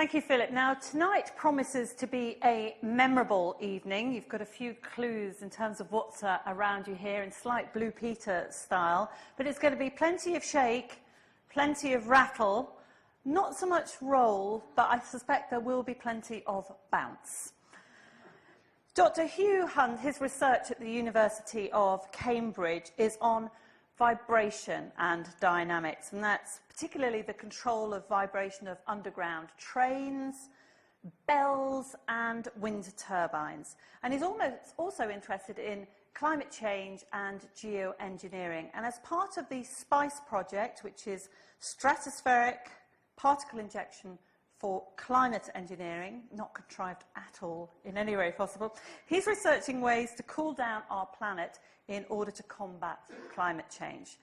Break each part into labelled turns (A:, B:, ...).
A: Thank you, Philip. Now, tonight promises to be a memorable evening. You've got a few clues in terms of what's around you here in slight Blue Peter style, but it's going to be plenty of shake, plenty of rattle, not so much roll, but I suspect there will be plenty of bounce. Dr Hugh Hunt, his research at the University of Cambridge is on vibration and dynamics, and that's particularly the control of vibration of underground trains, bells and wind turbines. And he's also interested in climate change and geoengineering. And as part of the SPICE project, which is stratospheric particle injection for climate engineering, not contrived at all in any way possible, he's researching ways to cool down our planet in order to combat climate change.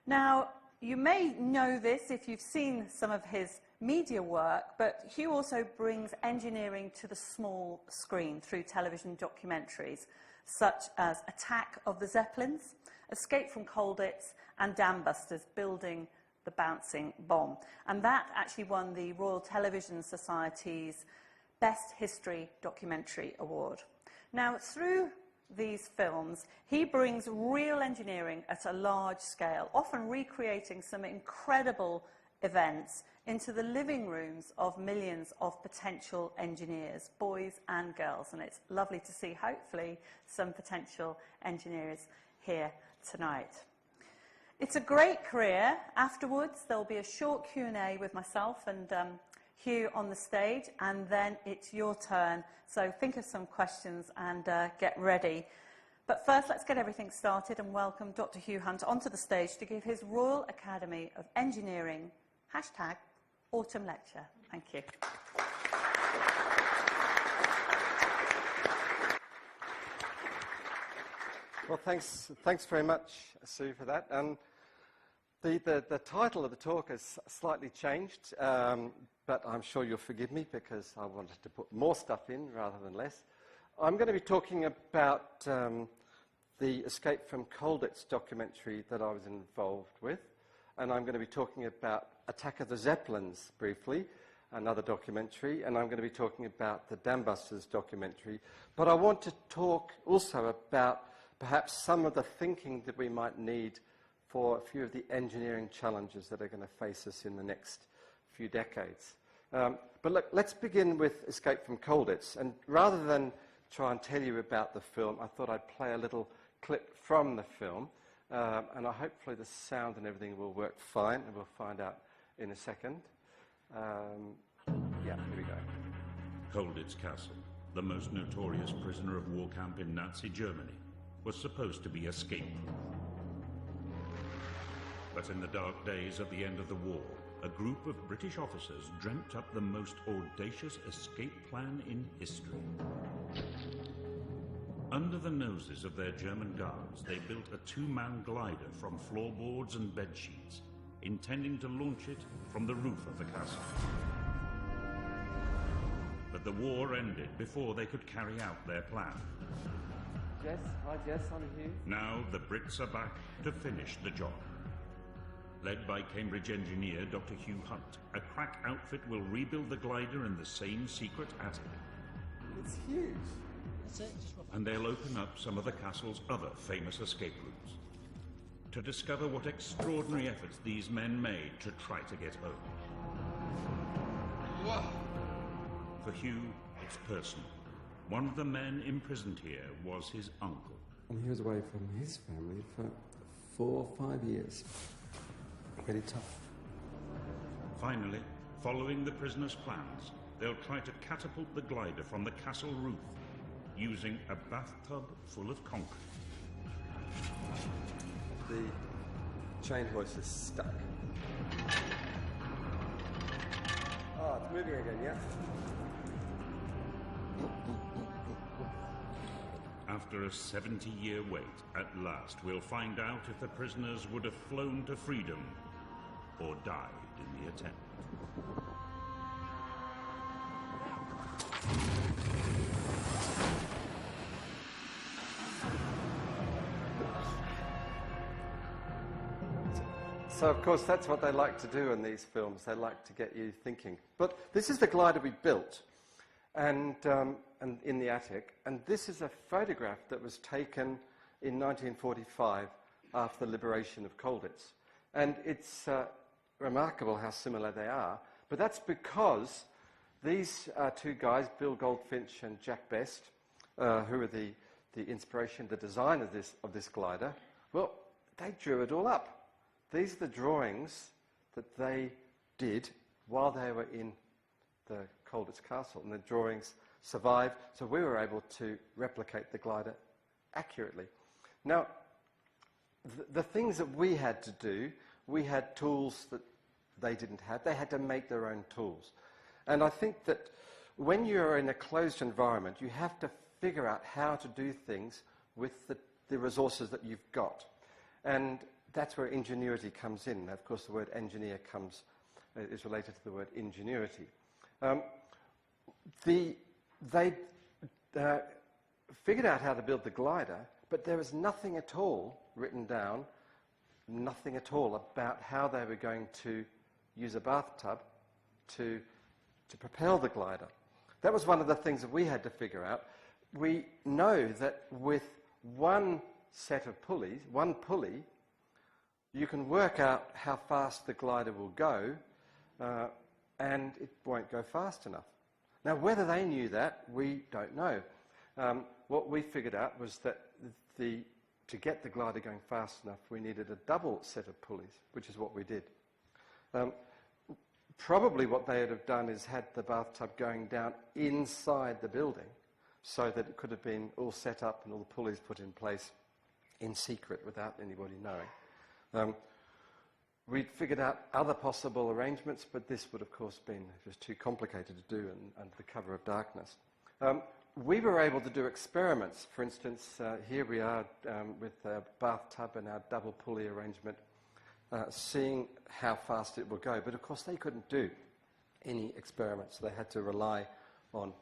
A: Now, you may know this if you've seen some of his media work, but Hugh also brings engineering to the small screen through television documentaries, such as Attack of the Zeppelins, Escape from Colditz, and Dambusters, Building the Bouncing Bomb. And that actually won the Royal Television Society's Best History Documentary Award. Now, through these films, he brings real engineering at a large scale, often recreating some incredible events into the living rooms of millions of potential engineers, boys and girls. And it's lovely to see, hopefully, some potential engineers here tonight. It's a great career. Afterwards, there'll be a short Q&A with myself and Hugh on the stage, and then it's your turn. So think of some questions and get ready. But first, let's get everything started and welcome Dr. Hugh Hunt onto the stage to give his Royal Academy of Engineering #Autumn Lecture. Thank you.
B: Well, thanks very much, Sue, for that. The title of the talk has slightly changed, but I'm sure you'll forgive me because I wanted to put more stuff in rather than less. I'm going to be talking about the Escape from Colditz documentary that I was involved with, and I'm going to be talking about Attack of the Zeppelins briefly, another documentary, and I'm going to be talking about the Dambusters documentary. But I want to talk also about perhaps some of the thinking that we might need for a few of the engineering challenges that are going to face us in the next few decades. But look, let's begin with Escape from Colditz. And rather than try and tell you about the film, I thought I'd play a little clip from the film. And hopefully the sound and everything will work fine, and we'll find out in a second. Yeah, here we go.
C: Colditz Castle, the most notorious prisoner of war camp in Nazi Germany, was supposed to be escape-proof. But in the dark days at the end of the war, a group of British officers dreamt up the most audacious escape plan in history. Under the noses of their German guards, they built a two-man glider from floorboards and bedsheets, intending to launch it from the roof of the castle. But the war ended before they could carry out their plan.
B: Jess, hi Jess, I'm Hugh.
C: Now the Brits are back to finish the job. Led by Cambridge engineer Dr Hugh Hunt, a crack outfit will rebuild the glider in the same secret attic.
B: It's huge.
C: And they'll open up some of the castle's other famous escape routes to discover what extraordinary efforts these men made to try to get home.
B: Whoa.
C: For Hugh, it's personal. One of the men imprisoned here was his uncle.
D: And he was away from his family for 4 or 5 years. Very tough.
C: Finally, following the prisoner's plans, they'll try to catapult the glider from the castle roof using a bathtub full of concrete.
B: The chain hoist is stuck. Oh, it's moving again, yeah?
C: After a 70-year wait, at last we'll find out if the prisoners would have flown to freedom or died in the attempt.
B: So, of course, that's what they like to do in these films. They like to get you thinking. But this is the glider we built and in the attic. And this is a photograph that was taken in 1945 after the liberation of Colditz. And it's remarkable how similar they are. But that's because these two guys, Bill Goldfinch and Jack Best, who are the inspiration, the design of this glider, well, they drew it all up. These are the drawings that they did while they were in the Colditz Castle, and the drawings survived, so we were able to replicate the glider accurately. Now, the things that we had to do, we had tools that they didn't have. They had to make their own tools. And I think that when you're in a closed environment, you have to figure out how to do things with the resources that you've got. And that's where ingenuity comes in. Now, of course, the word engineer is related to the word ingenuity. They figured out how to build the glider, but there was nothing at all written down, nothing at all about how they were going to use a bathtub to propel the glider. That was one of the things that we had to figure out. We know that with one set of pulleys, one pulley, you can work out how fast the glider will go, and it won't go fast enough. Now, whether they knew that, we don't know. What we figured out was that to get the glider going fast enough, we needed a double set of pulleys, which is what we did. Probably what they would have done is had the bathtub going down inside the building so that it could have been all set up and all the pulleys put in place in secret without anybody knowing. We'd figured out other possible arrangements, but this would, of course, been just too complicated to do under the cover of darkness. We were able to do experiments. For instance, here we are with a bathtub and our double pulley arrangement, seeing how fast it will go. But, of course, they couldn't do any experiments. They had to rely on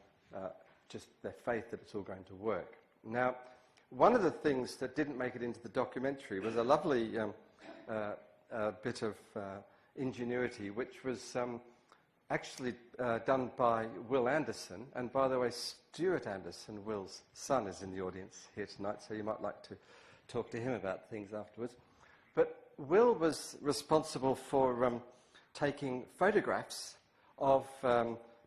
B: just their faith that it's all going to work. Now, one of the things that didn't make it into the documentary was a lovely bit of ingenuity, which was actually done by Will Anderson. And by the way, Stuart Anderson, Will's son, is in the audience here tonight, so you might like to talk to him about things afterwards. But Will was responsible for taking photographs of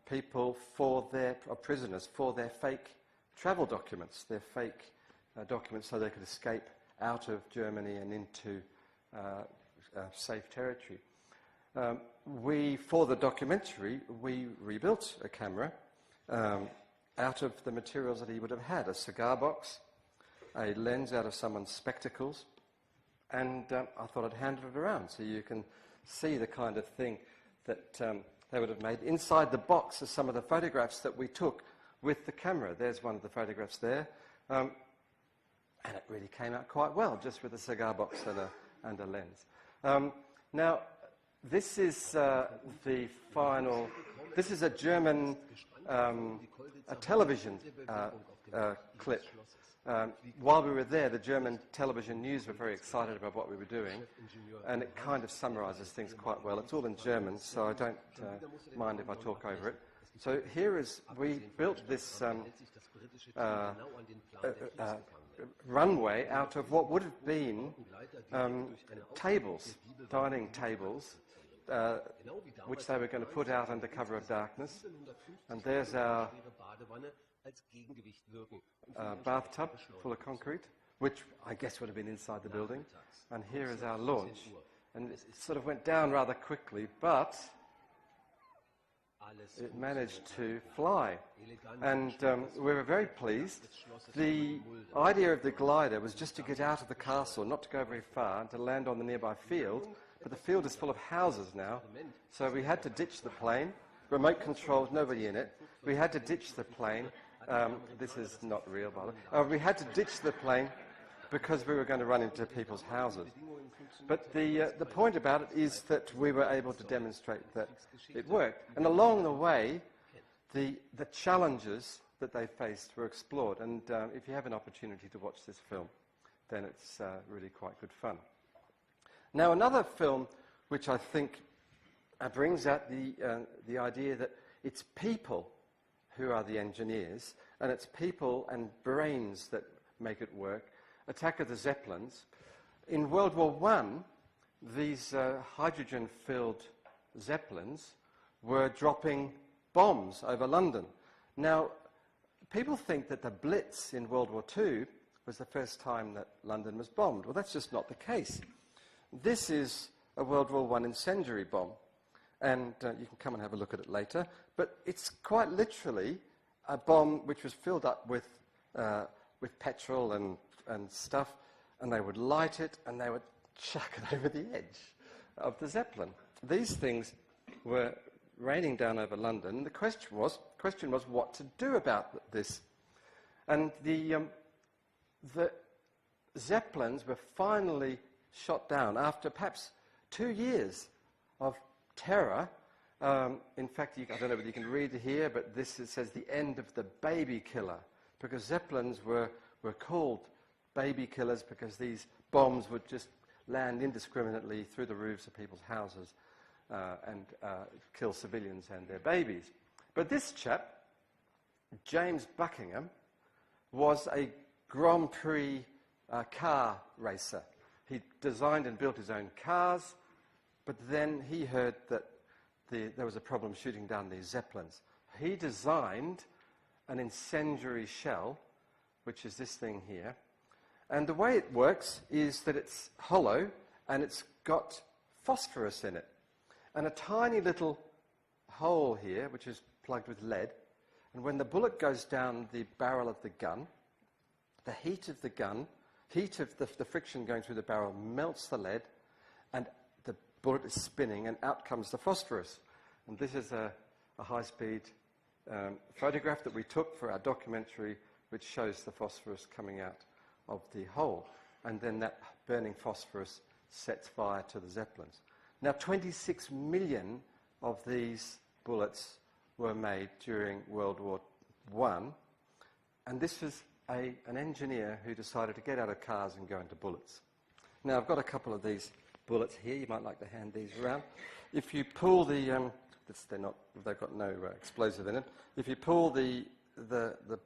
B: people of prisoners for their fake travel documents, their fake documents so they could escape out of Germany and into safe territory. For the documentary, we rebuilt a camera out of the materials that he would have had, a cigar box, a lens out of someone's spectacles, and I thought I'd hand it around so you can see the kind of thing that they would have made. Inside the box are some of the photographs that we took with the camera. There's one of the photographs there. And it really came out quite well, just with a cigar box and a lens. Now, this is the final... This is a German a television clip. While we were there, the German television news were very excited about what we were doing, and it kind of summarizes things quite well. It's all in German, so I don't mind if I talk over it. So we built this runway out of what would have been tables, dining tables, which they were going to put out under cover of darkness. And there's our bathtub full of concrete, which I guess would have been inside the building. And here is our launch. And it sort of went down rather quickly, but it managed to fly. And we were very pleased. The idea of the glider was just to get out of the castle, not to go very far, and to land on the nearby field. But the field is full of houses now, so we had to ditch the plane. Remote controls, nobody in it. We had to ditch the plane. This is not real, by the way. We had to ditch the plane because we were going to run into people's houses. But the point about it is that we were able to demonstrate that it worked. And along the way, the challenges that they faced were explored. And if you have an opportunity to watch this film, then it's really quite good fun. Now, another film which I think brings out the idea that it's people who are the engineers, and it's people and brains that make it work. Attack of the Zeppelins. In World War I, these hydrogen-filled Zeppelins were dropping bombs over London. Now, people think that the Blitz in World War II was the first time that London was bombed. Well, that's just not the case. This is a World War I incendiary bomb, and you can come and have a look at it later. But it's quite literally a bomb which was filled up with petrol and stuff, and they would light it and they would chuck it over the edge of the Zeppelin. These things were raining down over London. The question was what to do about this. And the Zeppelins were finally shot down after perhaps 2 years of terror. In fact, I don't know whether you can read it here, but it says the end of the baby killer, because Zeppelins were called baby killers because these bombs would just land indiscriminately through the roofs of people's houses and kill civilians and their babies. But this chap, James Buckingham, was a Grand Prix car racer. He designed and built his own cars, but then he heard that there was a problem shooting down these Zeppelins. He designed an incendiary shell, which is this thing here. And the way it works is that it's hollow and it's got phosphorus in it. And a tiny little hole here, which is plugged with lead. And when the bullet goes down the barrel of the gun, the heat of the gun, heat of the friction going through the barrel melts the lead, and the bullet is spinning, and out comes the phosphorus. And this is a high-speed photograph that we took for our documentary, which shows the phosphorus coming out of the hole. And then that burning phosphorus sets fire to the Zeppelins. Now, 26 million of these bullets were made during World War I, and this was an engineer who decided to get out of cars and go into bullets. Now, I've got a couple of these bullets here. You might like to hand these around. If you pull they've got no explosive in it. If you pull the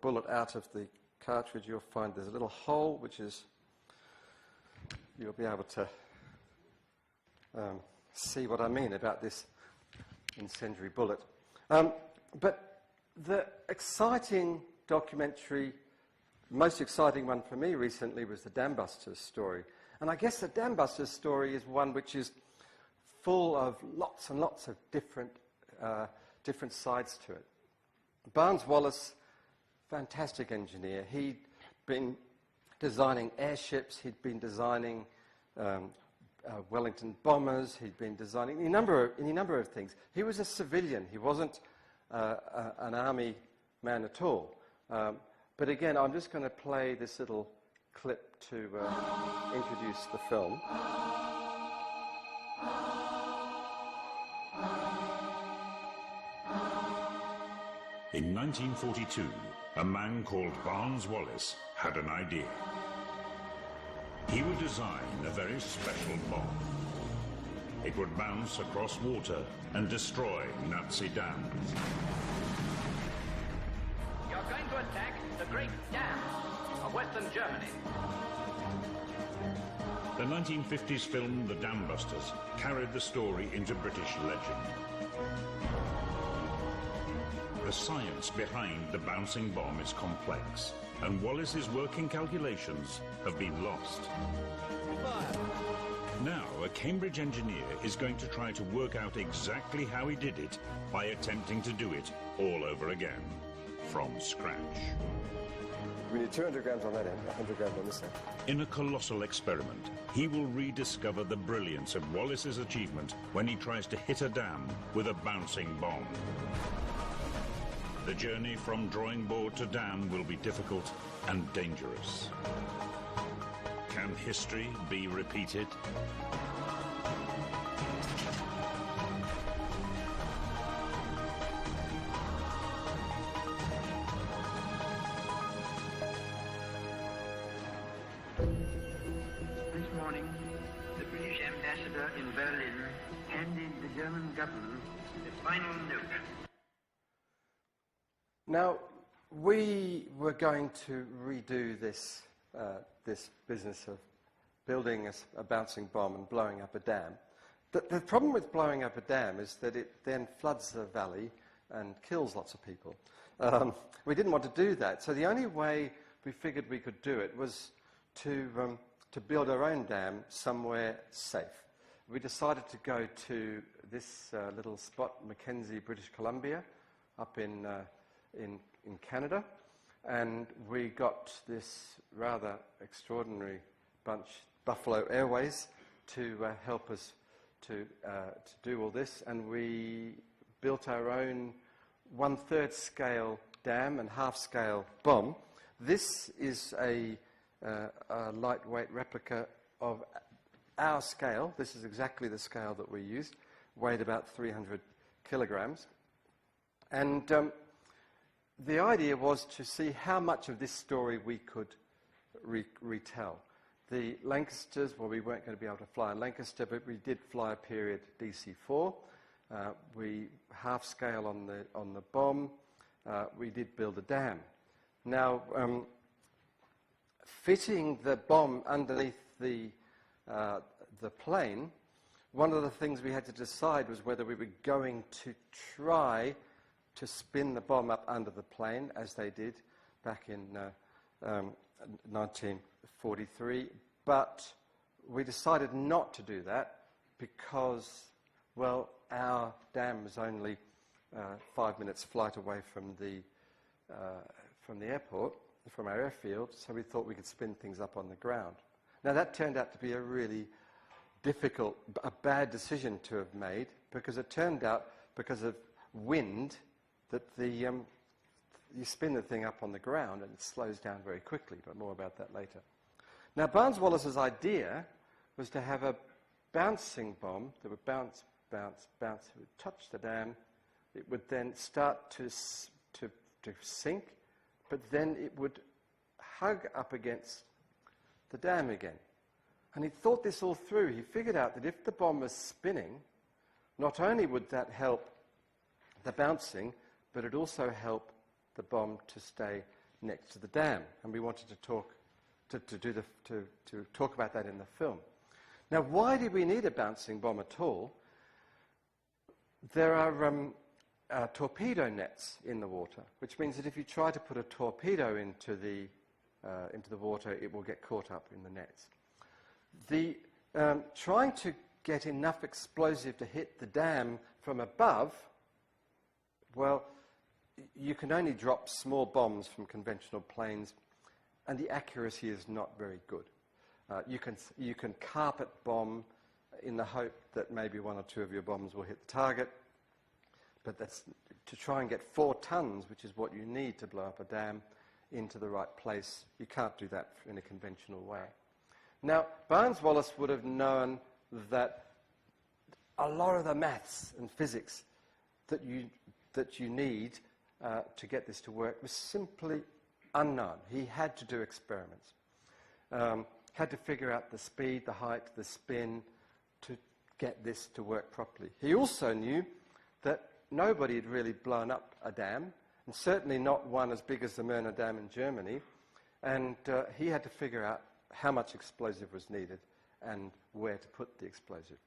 B: bullet out of the cartridge, you'll find there's a little hole, which is, you'll be able to see what I mean about this incendiary bullet. But the exciting documentary, most exciting one for me recently, was the Dambusters story. And I guess the Dambusters story is one which is full of lots and lots of different sides to it. Barnes Wallis, fantastic engineer. He'd been designing airships, he'd been designing Wellington bombers, he'd been designing any number of things. He was a civilian, he wasn't an army man at all. But again, I'm just going to play this little clip to introduce the film.
C: In 1942, a man called Barnes Wallis had an idea. He would design a very special bomb. It would bounce across water and destroy Nazi dams.
E: You're going to attack the Great Dam of Western Germany.
C: The 1950s film The Dambusters carried the story into British legend. The science behind the bouncing bomb is complex, and Wallis's working calculations have been lost. Now, a Cambridge engineer is going to try to work out exactly how he did it by attempting to do it all over again, from scratch.
F: We need 200 grams on that end, 100 grams on this end.
C: In a colossal experiment, he will rediscover the brilliance of Wallis's achievement when he tries to hit a dam with a bouncing bomb. The journey from drawing board to dam will be difficult and dangerous. Can history be repeated?
E: This morning, the British ambassador in Berlin
G: handed the German government the final note.
B: Now, we were going to redo this, this business of building a bouncing bomb and blowing up a dam. The problem with blowing up a dam is that it then floods the valley and kills lots of people. We didn't want to do that, so the only way we figured we could do it was to build our own dam somewhere safe. We decided to go to this little spot, Mackenzie, British Columbia, up in Canada, and we got this rather extraordinary bunch, Buffalo Airways, to help us to do all this, and we built our own 1/3 scale dam and half-scale bomb. This is a lightweight replica of our scale. This is exactly the scale that we used, weighed about 300 kilograms. And the idea was to see how much of this story we could retell. The Lancasters, well, we weren't going to be able to fly a Lancaster, but we did fly a period DC-4. We half-scale on the bomb. We did build a dam. Now, fitting the bomb underneath the plane, one of the things we had to decide was whether we were going to try to spin the bomb up under the plane, as they did back in 1943, but we decided not to do that because, well, our dam was only 5 minutes flight away from the airport, from our airfield, so we thought we could spin things up on the ground. Now, that turned out to be a really difficult, a bad decision to have made, because it turned out, because of wind, that you spin the thing up on the ground and it slows down very quickly, but more about that later. Now, Barnes-Wallis's idea was to have a bouncing bomb that would bounce, bounce, bounce. It would touch the dam. It would then start to sink, but then it would hug up against the dam again. And he thought this all through. He figured out that if the bomb was spinning, not only would that help the bouncing, but it also help the bomb to stay next to the dam. And we wanted to talk about that in the film. Now, why did we need a bouncing bomb at all? There are torpedo nets in the water, which means that if you try to put a torpedo into the water, it will get caught up in the nets. Trying to get enough explosive to hit the dam from above, well, you can only drop small bombs from conventional planes, and the accuracy is not very good. You can carpet bomb in the hope that maybe 1 or 2 of your bombs will hit the target, but that's to try and get 4 tons, which is what you need to blow up a dam, into the right place. You can't do that in a conventional way. Now, Barnes-Wallis would have known that a lot of the maths and physics that you need to get this to work was simply unknown. He had to do experiments. Had to figure out the speed, the height, the spin to get this to work properly. He also knew that nobody had really blown up a dam, and certainly not one as big as the Möhne Dam in Germany, and he had to figure out how much explosive was needed and where to put the explosive.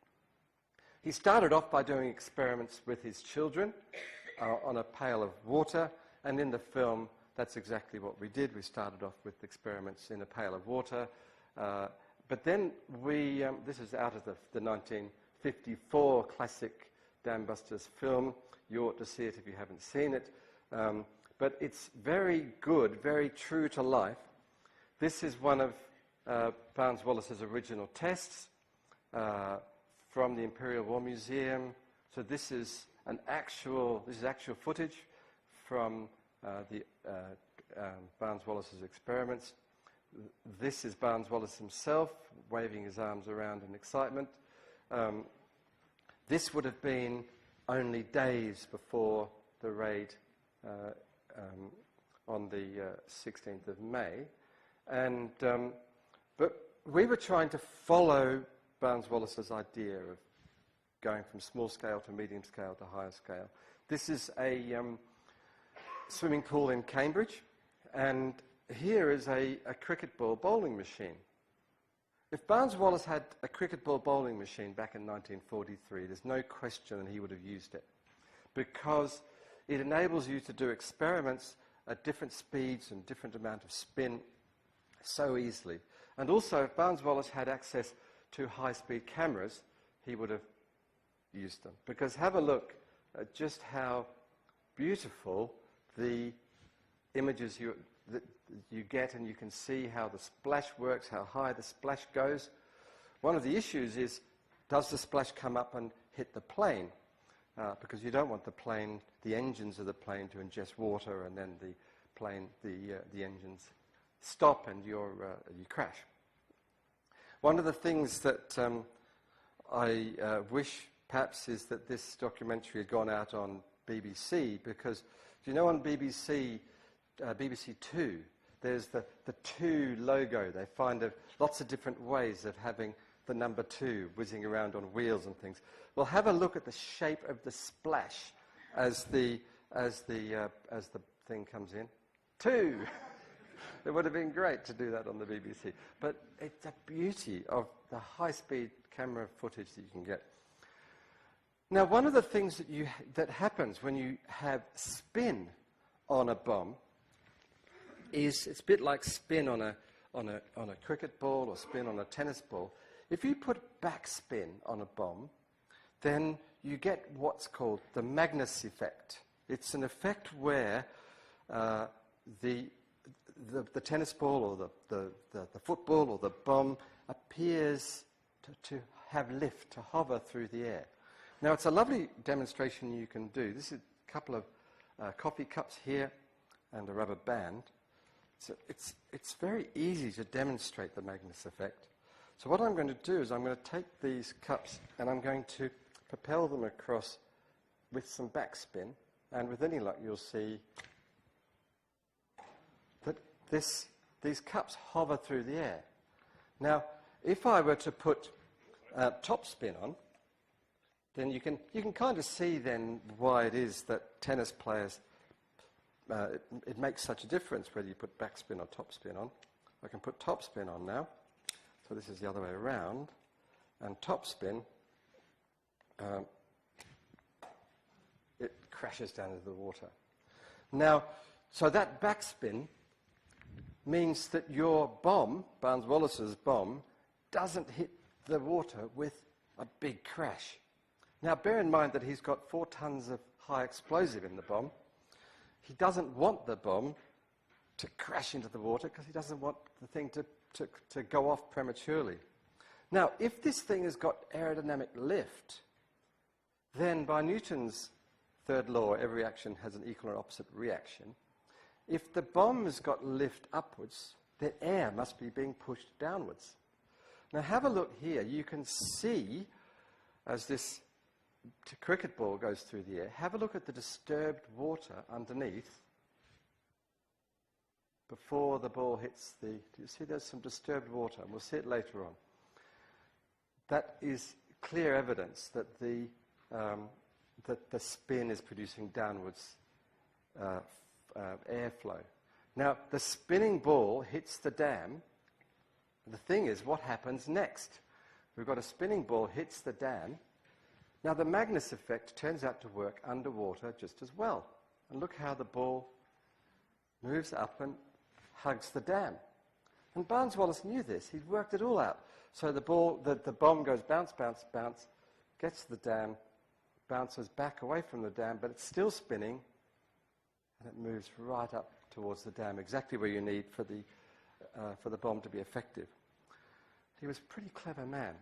B: He started off by doing experiments with his children on a pail of water, and in the film, that's exactly what we did. We started off with experiments in a pail of water, but then this is out of the 1954 classic Dambusters film. You ought to see it if you haven't seen it. But it's very good, very true to life. This is one of Barnes-Wallis's original tests from the Imperial War Museum. So this is actual footage from Barnes-Wallis's experiments. This is Barnes-Wallis himself waving his arms around in excitement. This would have been only days before the raid on the 16th of May. And, but we were trying to follow Barnes-Wallis's idea going from small scale to medium scale to higher scale. This is a swimming pool in Cambridge, and here is a cricket ball bowling machine. If Barnes Wallis had a cricket ball bowling machine back in 1943, there's no question that he would have used it, because it enables you to do experiments at different speeds and different amount of spin so easily. And also, if Barnes Wallis had access to high-speed cameras, he would have used them. Because have a look at just how beautiful the images that you get, and you can see how the splash works, how high the splash goes. One of the issues is, does the splash come up and hit the plane? Because you don't want the engines of the plane to ingest water and then the engines stop and you crash. One of the things that I wish perhaps is that this documentary had gone out on BBC, because you know on BBC 2, there's the 2 logo. They find lots of different ways of having the number 2 whizzing around on wheels and things. Well, have a look at the shape of the splash as the thing comes in. 2. It would have been great to do that on the BBC. But it's the beauty of the high-speed camera footage that you can get. Now, one of the things that happens when you have spin on a bomb is it's a bit like spin on a cricket ball or spin on a tennis ball. If you put backspin on a bomb, then you get what's called the Magnus effect. It's an effect where the tennis ball or the football or the bomb appears to have lift, to hover through the air. Now, it's a lovely demonstration you can do. This is a couple of coffee cups here and a rubber band. So it's very easy to demonstrate the Magnus effect. So what I'm going to do is I'm going to take these cups and I'm going to propel them across with some backspin, and with any luck you'll see that these cups hover through the air. Now, if I were to put topspin on, then you can kind of see then why it is that tennis players, it makes such a difference whether you put backspin or topspin on. I can put topspin on now. So this is the other way around. And topspin, it crashes down into the water. Now, so that backspin means that your bomb, Barnes Wallis's bomb, doesn't hit the water with a big crash. Now, bear in mind that he's got 4 tons of high explosive in the bomb. He doesn't want the bomb to crash into the water because he doesn't want the thing to go off prematurely. Now, if this thing has got aerodynamic lift, then by Newton's third law, every action has an equal and opposite reaction. If the bomb has got lift upwards, then air must be being pushed downwards. Now, have a look here. You can see, as this cricket ball goes through the air, have a look at the disturbed water underneath before the ball hits the... Do you see there's some disturbed water? And we'll see it later on. That is clear evidence that the spin is producing downwards airflow. Now, the spinning ball hits the dam. The thing is, what happens next? We've got a spinning ball hits the dam. Now, the Magnus effect turns out to work underwater just as well. And look how the ball moves up and hugs the dam. And Barnes Wallis knew this. He'd worked it all out. So the bomb goes bounce, bounce, bounce, gets to the dam, bounces back away from the dam, but it's still spinning, and it moves right up towards the dam, exactly where you need for the bomb to be effective. He was a pretty clever man.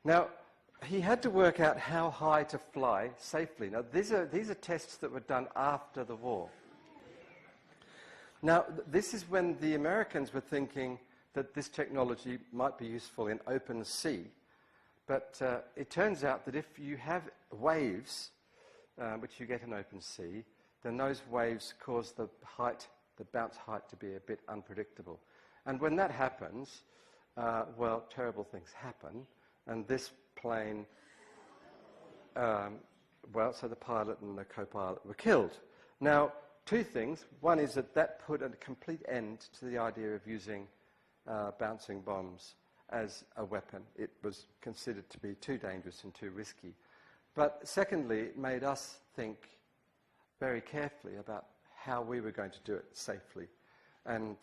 B: Now, he had to work out how high to fly safely. Now, these are tests that were done after the war. Now, this is when the Americans were thinking that this technology might be useful in open sea. But it turns out that if you have waves, which you get in open sea, then those waves cause the bounce height to be a bit unpredictable. And when that happens, well, terrible things happen. And this plane well, so the pilot and the co-pilot were killed. Now, two things. One is that put a complete end to the idea of using bouncing bombs as a weapon. It was considered to be too dangerous and too risky. But secondly, it made us think very carefully about how we were going to do it safely. And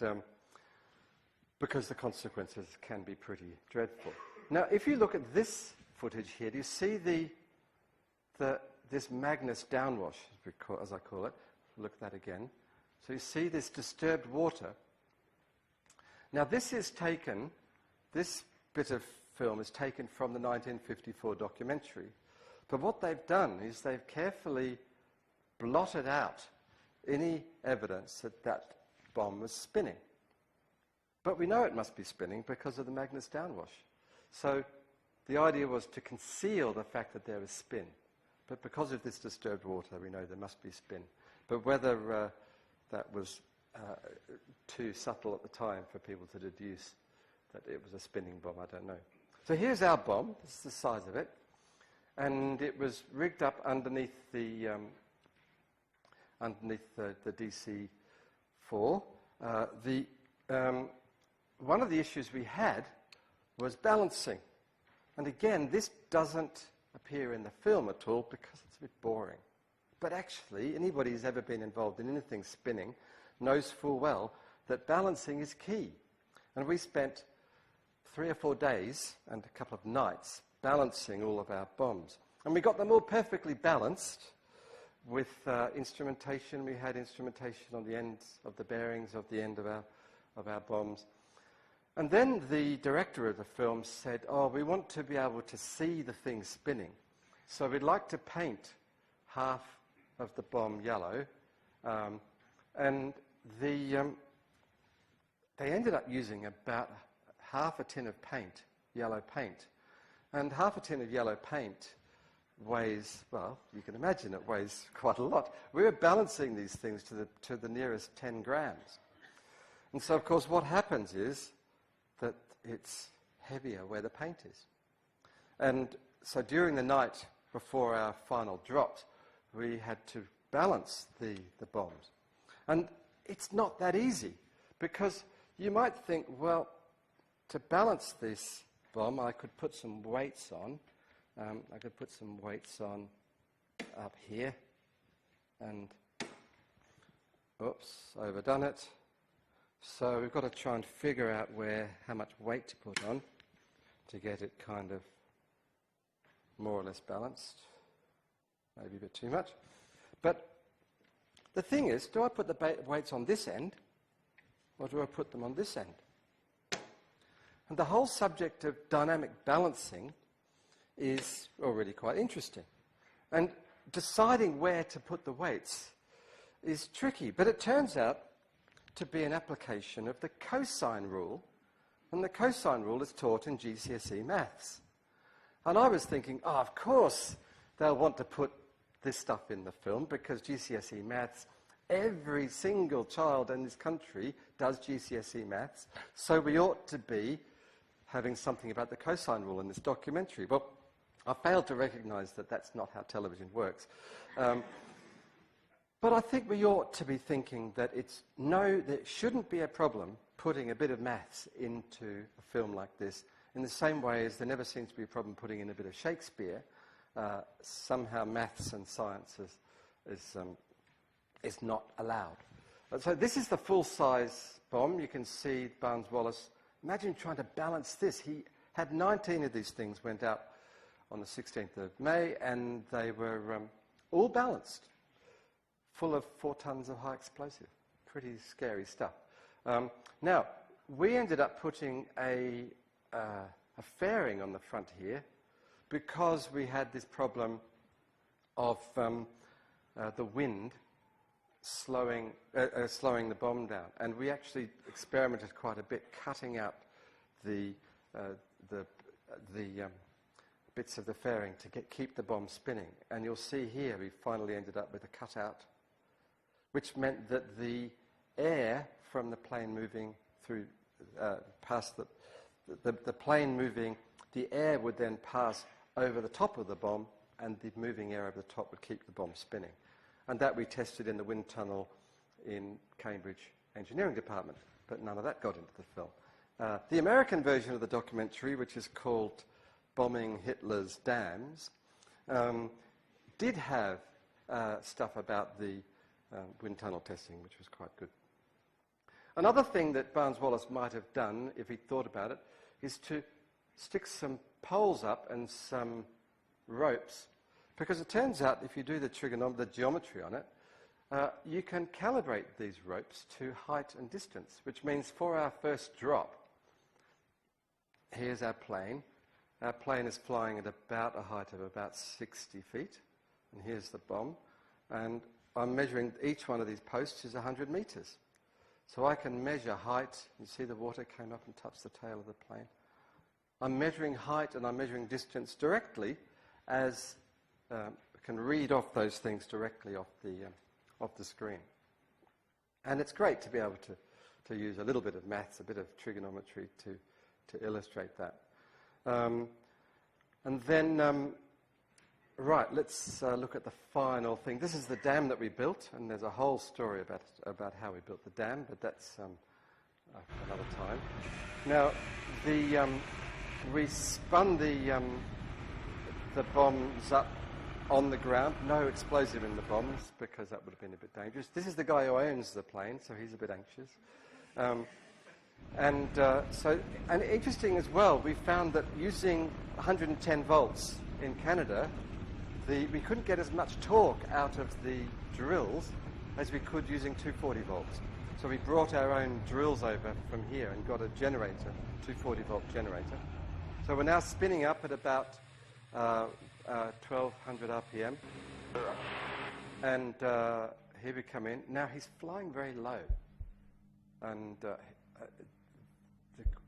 B: because the consequences can be pretty dreadful. Now, if you look at this footage here, do you see this Magnus downwash, as I call it? Look at that again. So you see this disturbed water. Now, this bit of film is taken from the 1954 documentary. But what they've done is they've carefully blotted out any evidence that that bomb was spinning. But we know it must be spinning because of the Magnus downwash. So the idea was to conceal the fact that there was spin. But because of this disturbed water, we know there must be spin. But whether that was too subtle at the time for people to deduce that it was a spinning bomb, I don't know. So here's our bomb. This is the size of it. And it was rigged up underneath the DC-4. One of the issues we had was balancing. And again, this doesn't appear in the film at all because it's a bit boring. But actually, anybody who's ever been involved in anything spinning knows full well that balancing is key. And we spent 3 or 4 days and a couple of nights balancing all of our bombs. And we got them all perfectly balanced with instrumentation. We had instrumentation on the ends of the bearings of the end of our bombs. And then the director of the film said, oh, we want to be able to see the thing spinning. So we'd like to paint half of the bomb yellow. And they ended up using about half a tin of paint, yellow paint. And half a tin of yellow paint weighs, well, you can imagine it weighs quite a lot. We were balancing these things to the nearest 10 grams. And so, of course, what happens is that it's heavier where the paint is. And so during the night before our final drops, we had to balance the bombs. And it's not that easy, because you might think, well, to balance this bomb, I could put some weights on. I could put some weights on up here. And, oops, overdone it. So we've got to try and figure out how much weight to put on to get it kind of more or less balanced. Maybe a bit too much. But the thing is, do I put the weights on this end, or do I put them on this end? And the whole subject of dynamic balancing is already quite interesting. And deciding where to put the weights is tricky. But it turns out to be an application of the cosine rule. And the cosine rule is taught in GCSE maths. And I was thinking, oh, of course they'll want to put this stuff in the film, because GCSE maths, every single child in this country does GCSE maths, so we ought to be having something about the cosine rule in this documentary. Well, I failed to recognise that that's not how television works. But I think we ought to be thinking that there shouldn't be a problem putting a bit of maths into a film like this, in the same way as there never seems to be a problem putting in a bit of Shakespeare. Somehow maths and science is not allowed. So this is the full-size bomb. You can see Barnes Wallis. Imagine trying to balance this. He had 19 of these things, went out on the 16th of May, and they were all balanced, full of 4 tons of high explosive. Pretty scary stuff. Now, we ended up putting a fairing on the front here, because we had this problem of the wind slowing the bomb down. And we actually experimented quite a bit, cutting out the bits of the fairing to keep the bomb spinning. And you'll see here we finally ended up with a cutout, which meant that the air from the plane moving through, past the plane moving, the air would then pass over the top of the bomb and the moving air over the top would keep the bomb spinning. And that we tested in the wind tunnel in Cambridge Engineering Department, but none of that got into the film. The American version of the documentary, which is called Bombing Hitler's Dams, did have stuff about the wind tunnel testing, which was quite good. Another thing that Barnes-Wallis might have done, if he'd thought about it, is to stick some poles up and some ropes, because it turns out if you do the geometry on it, you can calibrate these ropes to height and distance, which means for our first drop, here's our plane. Our plane is flying at about a height of about 60 feet, and here's the bomb, and I'm measuring each one of these posts is 100 meters. So I can measure height. You see the water came up and touched the tail of the plane. I'm measuring height and I'm measuring distance directly, as I can read off those things directly off the screen. And it's great to be able to use a little bit of maths, a bit of trigonometry to illustrate that. And then, right, let's look at the final thing. This is the dam that we built, and there's a whole story about how we built the dam, but that's another time. Now, we spun the bombs up on the ground. No explosive in the bombs, because that would have been a bit dangerous. This is the guy who owns the plane, so he's a bit anxious. And interesting as well, we found that using 110 volts in Canada, we couldn't get as much torque out of the drills as we could using 240 volts. So we brought our own drills over from here and got a generator, 240 volt generator. So we're now spinning up at about 1200 RPM. And here we come in. Now he's flying very low. And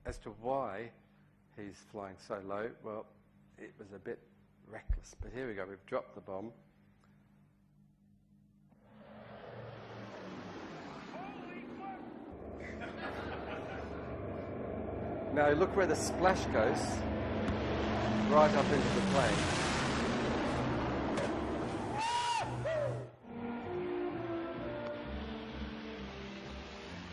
B: as to why he's flying so low, well, it was a bit reckless. But here we go, we've dropped the bomb. Now look where the splash goes, right up into the plane.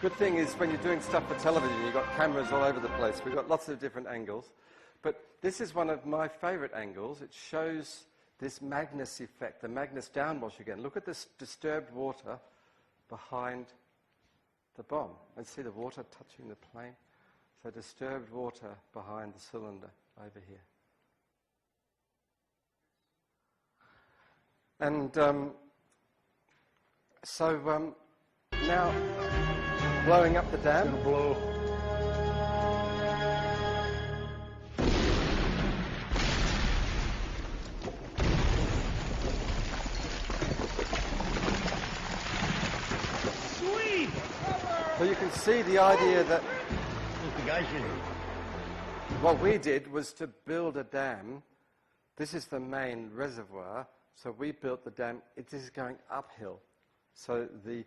B: Good thing is when you're doing stuff for television, you've got cameras all over the place. We've got lots of different angles. But this is one of my favourite angles. It shows this Magnus effect, the Magnus downwash again. Look at this disturbed water behind the bomb. And see the water touching the plane? So disturbed water behind the cylinder over here. And now blowing up the dam.
H: It's going to blow. Sweet!
B: So you can see the idea that what we did was to build a dam. This is the main reservoir. So we built the dam. It is going uphill. So the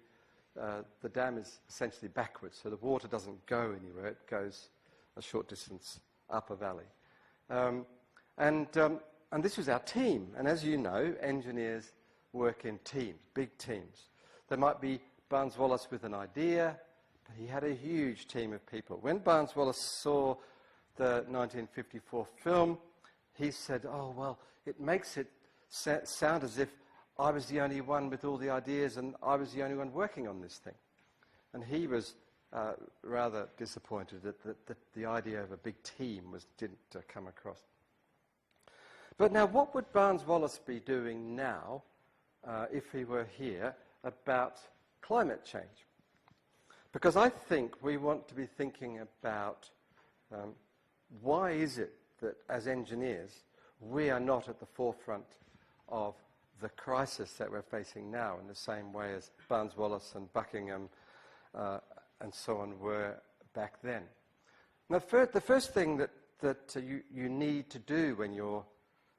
B: dam is essentially backwards. So the water doesn't go anywhere. It goes a short distance up a valley. And this was our team. And as you know, engineers work in teams, big teams. There might be Barnes-Wallis with an idea, but he had a huge team of people. When Barnes-Wallis saw the 1954 film, he said, oh, well, it makes it sound as if I was the only one with all the ideas and I was the only one working on this thing. And he was rather disappointed that the idea of a big team didn't come across. But now, what would Barnes-Wallis be doing now if he were here about climate change? Because I think we want to be thinking about why is it that as engineers we are not at the forefront of the crisis that we're facing now in the same way as Barnes-Wallis and Buckingham and so on were back then. Now, the first thing that you need to do when you're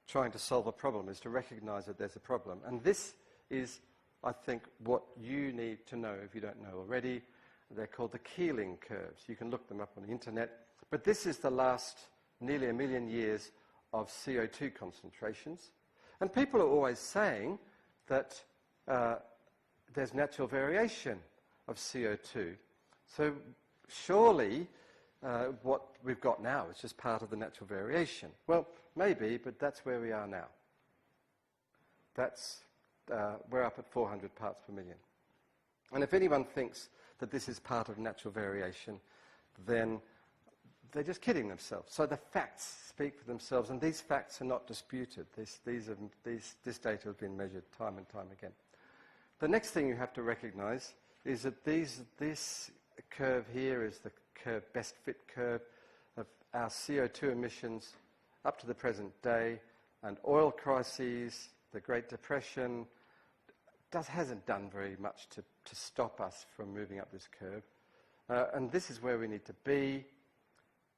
B: trying to solve a problem is to recognize that there's a problem. And this is, I think, what you need to know if you don't know already. They're called the Keeling curves. You can look them up on the internet. But this is the last nearly 1 million years of CO2 concentrations. And people are always saying that there's natural variation of CO2. So surely what we've got now is just part of the natural variation. Well, maybe, but that's where we are now. We're up at 400 parts per million. And if anyone thinks that this is part of natural variation, then they're just kidding themselves. So the facts speak for themselves, and these facts are not disputed. This data has been measured time and time again. The next thing you have to recognize is that this curve here is the best fit curve of our CO2 emissions up to the present day, and oil crises, the Great Depression, hasn't done very much to stop us from moving up this curve. And this is where we need to be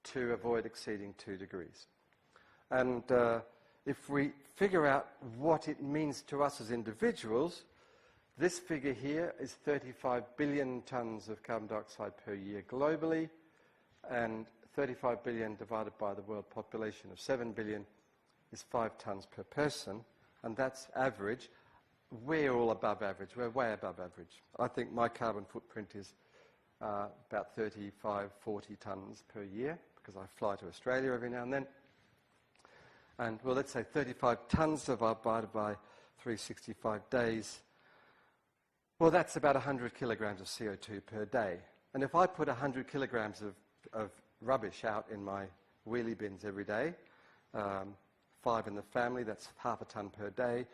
B: to avoid exceeding 2 degrees. And if we figure out what it means to us as individuals, this figure here is 35 billion tonnes of carbon dioxide per year globally, and 35 billion divided by the world population of 7 billion is 5 tonnes per person, and that's average. We're all above average. We're way above average. I think my carbon footprint is about 35, 40 tonnes per year, because I fly to Australia every now and then. And, well, let's say 35 tonnes divided by 365 days. Well, that's about 100 kilograms of CO2 per day. And if I put 100 kilograms of rubbish out in my wheelie bins every day, 5 in the family, that's half a tonne per day,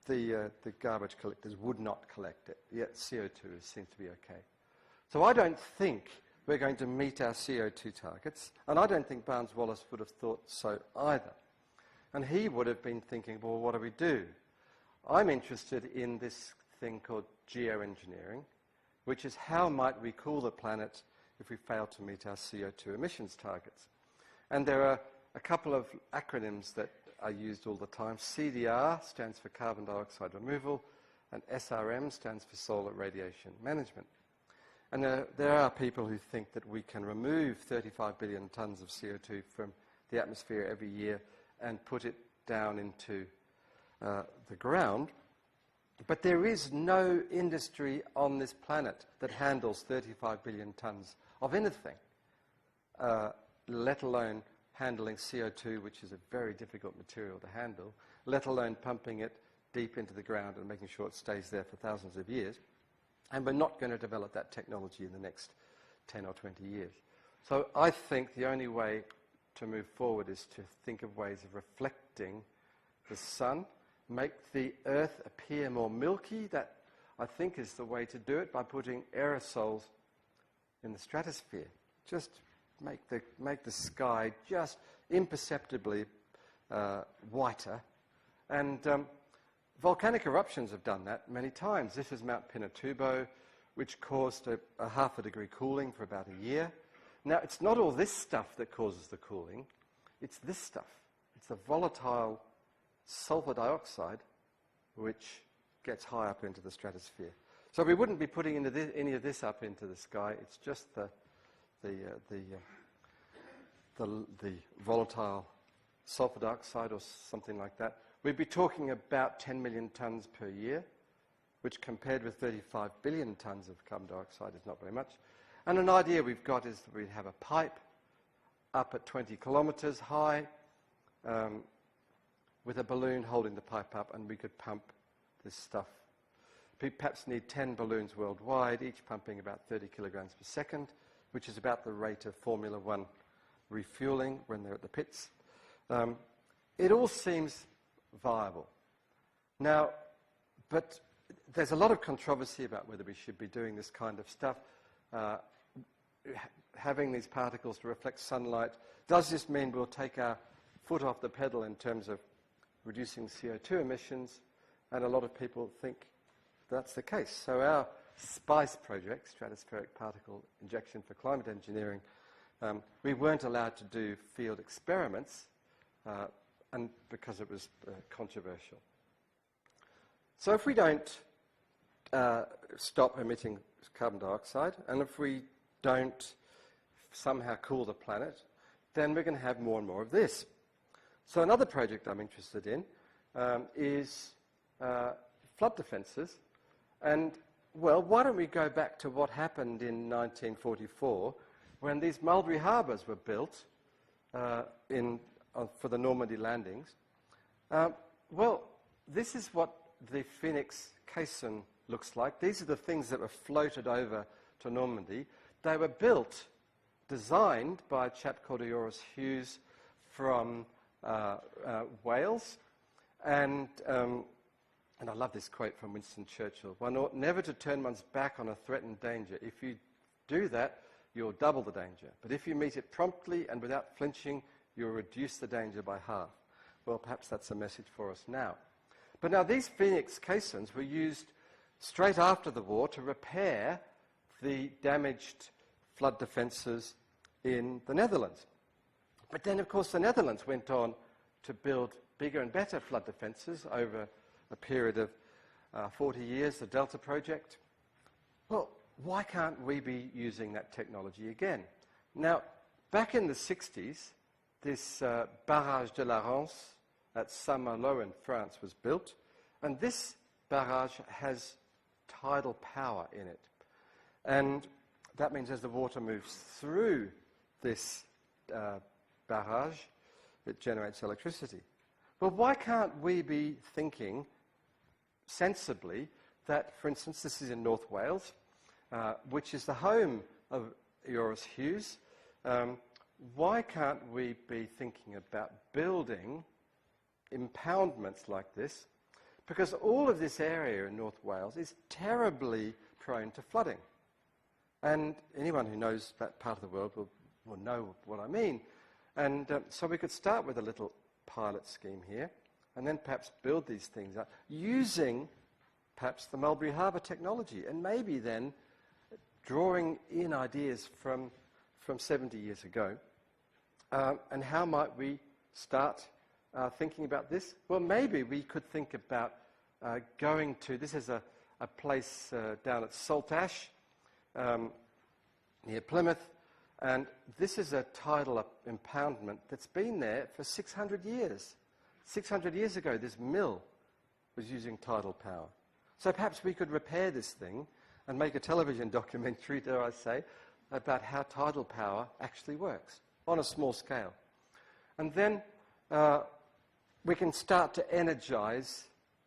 B: the garbage collectors would not collect it, yet CO2 seems to be okay. So I don't think we're going to meet our CO2 targets, and I don't think Barnes Wallis would have thought so either. And he would have been thinking, well, what do we do? I'm interested in this thing called geoengineering, which is how might we cool the planet if we fail to meet our CO2 emissions targets. And there are a couple of acronyms that are used all the time. CDR stands for carbon dioxide removal, and SRM stands for solar radiation management. And there are people who think that we can remove 35 billion tonnes of CO2 from the atmosphere every year and put it down into the ground. But there is no industry on this planet that handles 35 billion tonnes of anything, let alone handling CO2, which is a very difficult material to handle, let alone pumping it deep into the ground and making sure it stays there for thousands of years. And we're not going to develop that technology in the next 10 or 20 years. So I think the only way to move forward is to think of ways of reflecting the sun, make the Earth appear more milky. That, I think, is the way to do it, by putting aerosols in the stratosphere. Just make the sky just imperceptibly whiter. And volcanic eruptions have done that many times. This is Mount Pinatubo, which caused a half a degree cooling for about a year. Now, it's not all this stuff that causes the cooling. It's this stuff. It's the volatile sulfur dioxide, which gets high up into the stratosphere. So we wouldn't be putting any of this up into the sky. It's just the volatile sulfur dioxide or something like that. We'd be talking about 10 million tonnes per year, which compared with 35 billion tonnes of carbon dioxide is not very much. And an idea we've got is that we'd have a pipe up at 20 kilometres high with a balloon holding the pipe up, and we could pump this stuff. We perhaps need 10 balloons worldwide, each pumping about 30 kilograms per second, which is about the rate of Formula One refueling when they're at the pits. It all seems viable. Now, but there's a lot of controversy about whether we should be doing this kind of stuff. Having these particles to reflect sunlight, does this mean we'll take our foot off the pedal in terms of reducing CO2 emissions? And a lot of people think that's the case. So our SPICE project, Stratospheric Particle Injection for Climate Engineering, we weren't allowed to do field experiments and because it was controversial. So if we don't stop emitting carbon dioxide, and if we don't somehow cool the planet, then we're going to have more and more of this. So another project I'm interested in is flood defences. And, well, why don't we go back to what happened in 1944 when these mulberry harbours were built for the Normandy landings. Well, this is what the Phoenix caisson looks like. These are the things that were floated over to Normandy. They were built, designed by a chap called Dr Hughes from Wales. And I love this quote from Winston Churchill: "One ought never to turn one's back on a threatened danger. If you do that, you'll double the danger. But if you meet it promptly and without flinching, you'll reduce the danger by half." Well, perhaps that's a message for us now. But now these Phoenix caissons were used straight after the war to repair the damaged flood defences in the Netherlands. But then, of course, the Netherlands went on to build bigger and better flood defences over a period of 40 years, the Delta Project. Well, why can't we be using that technology again? Now, back in the 60s, this Barrage de la Rance at Saint-Malo in France was built, and this barrage has tidal power in it. And that means as the water moves through this barrage, it generates electricity. Well, why can't we be thinking sensibly that, for instance, this is in North Wales, which is the home of Dr Hughes. Why can't we be thinking about building impoundments like this? Because all of this area in North Wales is terribly prone to flooding. And anyone who knows that part of the world will know what I mean. And so we could start with a little pilot scheme here, and then perhaps build these things up using perhaps the Mulberry Harbour technology, and maybe then drawing in ideas from 70 years ago. And how might we start thinking about this? Well, maybe we could think about going to, this is a place down at Saltash, near Plymouth, and this is a tidal impoundment that's been there for 600 years. 600 years ago, this mill was using tidal power. So perhaps we could repair this thing and make a television documentary, dare I say, about how tidal power actually works on a small scale. And then we can start to energize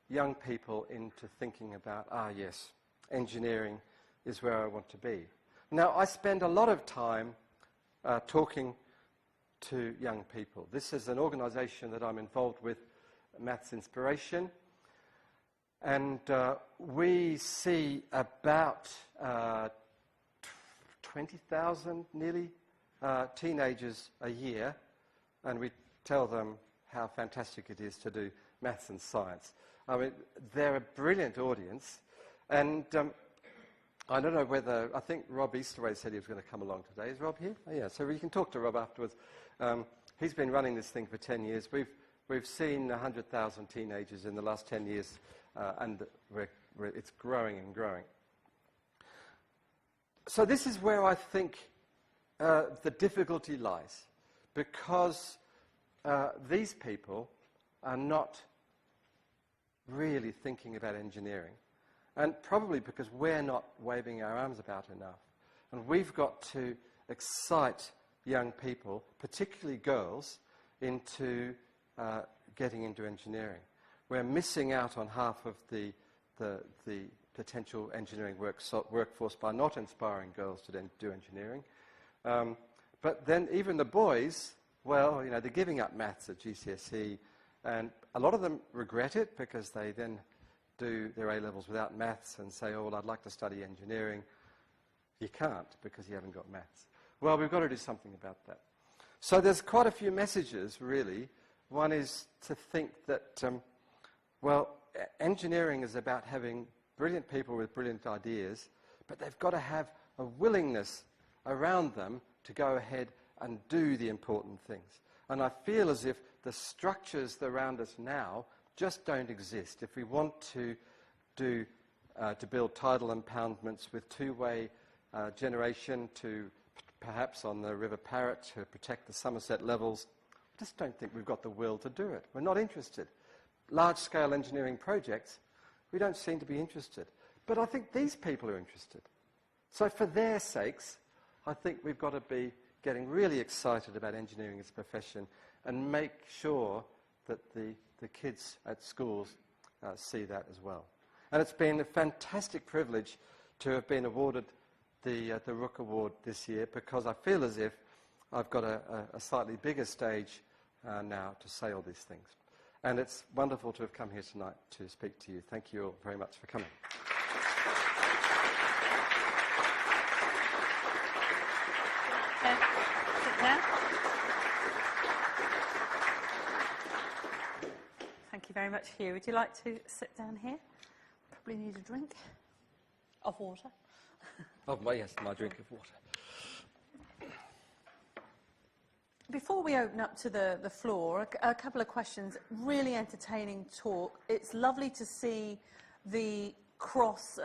B: young people into thinking about, yes, engineering is where I want to be. Now, I spend a lot of time talking to young people. This is an organization that I'm involved with, Maths Inspiration, and we see about 20,000 nearly teenagers a year, and we tell them how fantastic it is to do maths and science. I mean, they're a brilliant audience, and I don't know whether, I think Rob Easterway said he was going to come along today. Is Rob here? Oh, yeah, so you can talk to Rob afterwards. He's been running this thing for 10 years. We've seen 100,000 teenagers in the last 10 years, and it's growing and growing. So this is where I think the difficulty lies, because these people are not really thinking about engineering, and probably because we're not waving our arms about enough. And we've got to excite young people, particularly girls, into getting into engineering. We're missing out on half of the potential engineering workforce by not inspiring girls to then do engineering. But then even the boys, well, you know, they're giving up maths at GCSE, and a lot of them regret it because they then do their A-levels without maths and say, oh, well, I'd like to study engineering. You can't because you haven't got maths. Well, we've got to do something about that. So there's quite a few messages, really. One is to think that, well, engineering is about having brilliant people with brilliant ideas, but they've got to have a willingness around them to go ahead and do the important things. And I feel as if the structures around us now just don't exist. If we want to build tidal impoundments with two-way generation to perhaps on the River Parrett to protect the Somerset levels, I just don't think we've got the will to do it. We're not interested. large-scale engineering projects, we don't seem to be interested. But I think these people are interested. So for their sakes, I think we've got to be getting really excited about engineering as a profession and make sure that the kids at schools see that as well. And it's been a fantastic privilege to have been awarded the Rook Award this year, because I feel as if I've got a slightly bigger stage now to say all these things. And it's wonderful to have come here tonight to speak to you. Thank you all very much for coming.
A: Sit down. Thank you very much, Hugh. Would you like to sit down here? Probably need a drink of water.
B: Oh, yes, my drink of water.
A: Before we open up to the floor, a couple of questions. Really entertaining talk. It's lovely to see the cross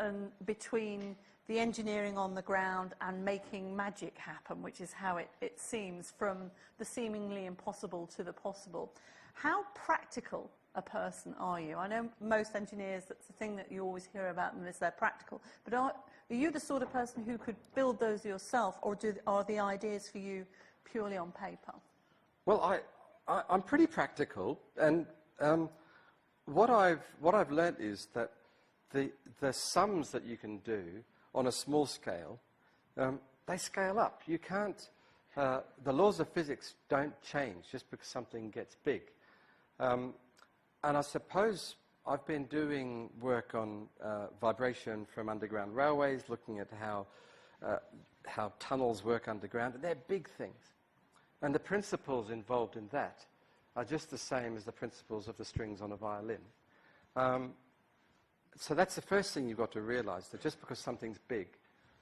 A: between the engineering on the ground and making magic happen, which is how it seems, from the seemingly impossible to the possible. How practical a person are you? I know most engineers, that's the thing that you always hear about them, is they're practical. But are you the sort of person who could build those yourself, or are the ideas for you purely on paper?
B: Well, I'm pretty practical, and what I've learnt is that the sums that you can do on a small scale, they scale up. You can't. The laws of physics don't change just because something gets big. And I suppose I've been doing work on vibration from underground railways, looking at how tunnels work underground, and they're big things. And the principles involved in that are just the same as the principles of the strings on a violin. So that's the first thing you've got to realize, that just because something's big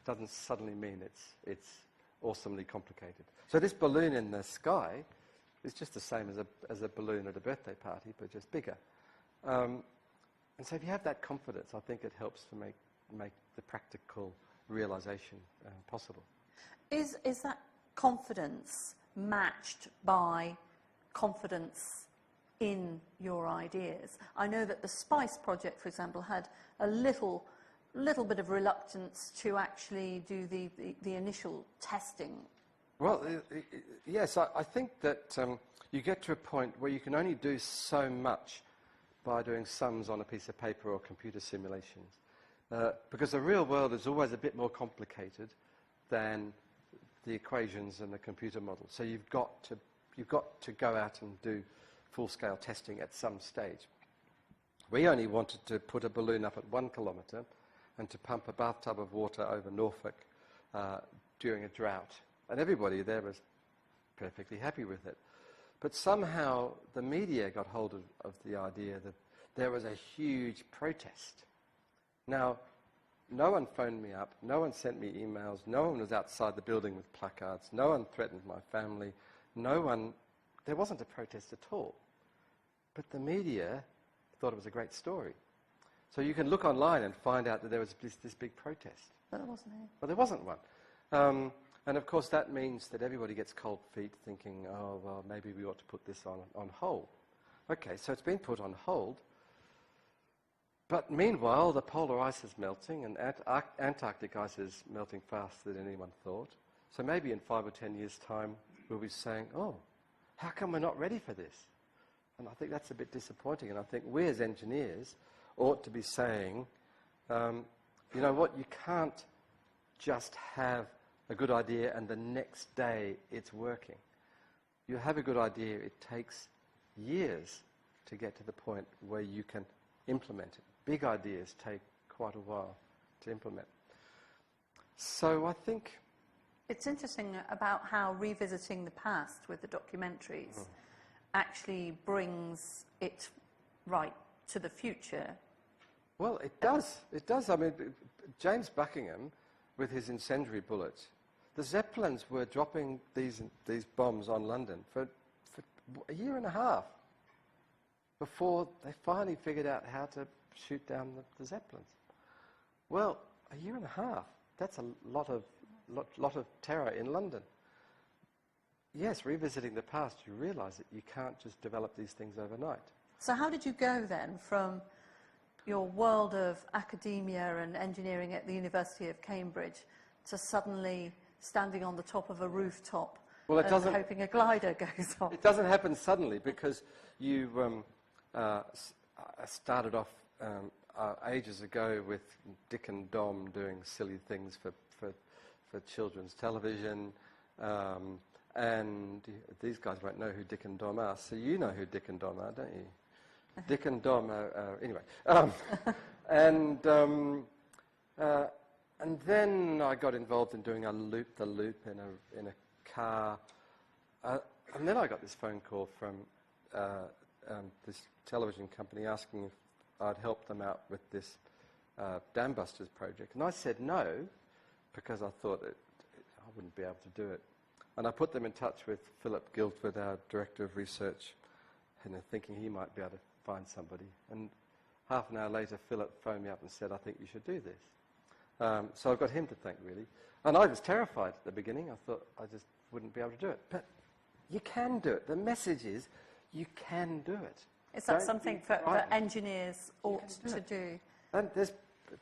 B: doesn't suddenly mean it's awesomely complicated. So this balloon in the sky is just the same as a balloon at a birthday party, but just bigger. And so if you have that confidence, I think it helps to make the practical realization possible.
A: Is that confidence matched by confidence in your ideas? I know that the SPICE project, for example, had a little bit of reluctance to actually do the initial testing.
B: Well, yes, I think that you get to a point where you can only do so much by doing sums on a piece of paper or computer simulations, because the real world is always a bit more complicated than the equations and the computer model. So you've got to go out and do full-scale testing at some stage. We only wanted to put a balloon up at 1 kilometre and to pump a bathtub of water over Norfolk during a drought. And everybody there was perfectly happy with it. But somehow the media got hold of the idea that there was a huge protest. Now, no one phoned me up, no one sent me emails, no one was outside the building with placards, no one threatened my family, there wasn't a protest at all. But the media thought it was a great story. So you can look online and find out that there was this big protest.
A: But there wasn't any.
B: Well, there wasn't one. And of course that means that everybody gets cold feet thinking, oh, well, maybe we ought to put this on hold. Okay, so it's been put on hold. But meanwhile, the polar ice is melting and Antarctic ice is melting faster than anyone thought. So maybe in 5 or 10 years' time, we'll be saying, oh, how come we're not ready for this? And I think that's a bit disappointing. And I think we as engineers ought to be saying, you know what, you can't just have a good idea and the next day it's working. You have a good idea, it takes years to get to the point where you can implement it. Big ideas take quite a while to implement. So I think
A: it's interesting about how revisiting the past with the documentaries actually brings it right to the future.
B: Well, it does. It does. I mean, James Buckingham, with his incendiary bullets, the Zeppelins were dropping these bombs on London for a year and a half before they finally figured out how to shoot down the Zeppelins. Well, a year and a half, that's a lot of terror in London. Yes, revisiting the past, you realise that you can't just develop these things overnight.
A: So how did you go then from your world of academia and engineering at the University of Cambridge to suddenly standing on the top of a rooftop and hoping a glider goes off?
B: It doesn't happen suddenly, because you started off ages ago with Dick and Dom doing silly things for children's television, and these guys won't know who Dick and Dom are, so you know who Dick and Dom are, don't you? Dick and Dom are, anyway. And then I got involved in doing a loop-the-loop in a car, and then I got this phone call from this television company asking if I'd help them out with this Dambusters project. And I said no, because I thought I wouldn't be able to do it. And I put them in touch with Philip Guildford, our Director of Research, and thinking he might be able to find somebody. And half an hour later, Philip phoned me up and said, I think you should do this. So I've got him to thank, really. And I was terrified at the beginning. I thought I just wouldn't be able to do it. But you can do it. The message is you can do it.
A: Is that something that engineers ought to do?
B: And there's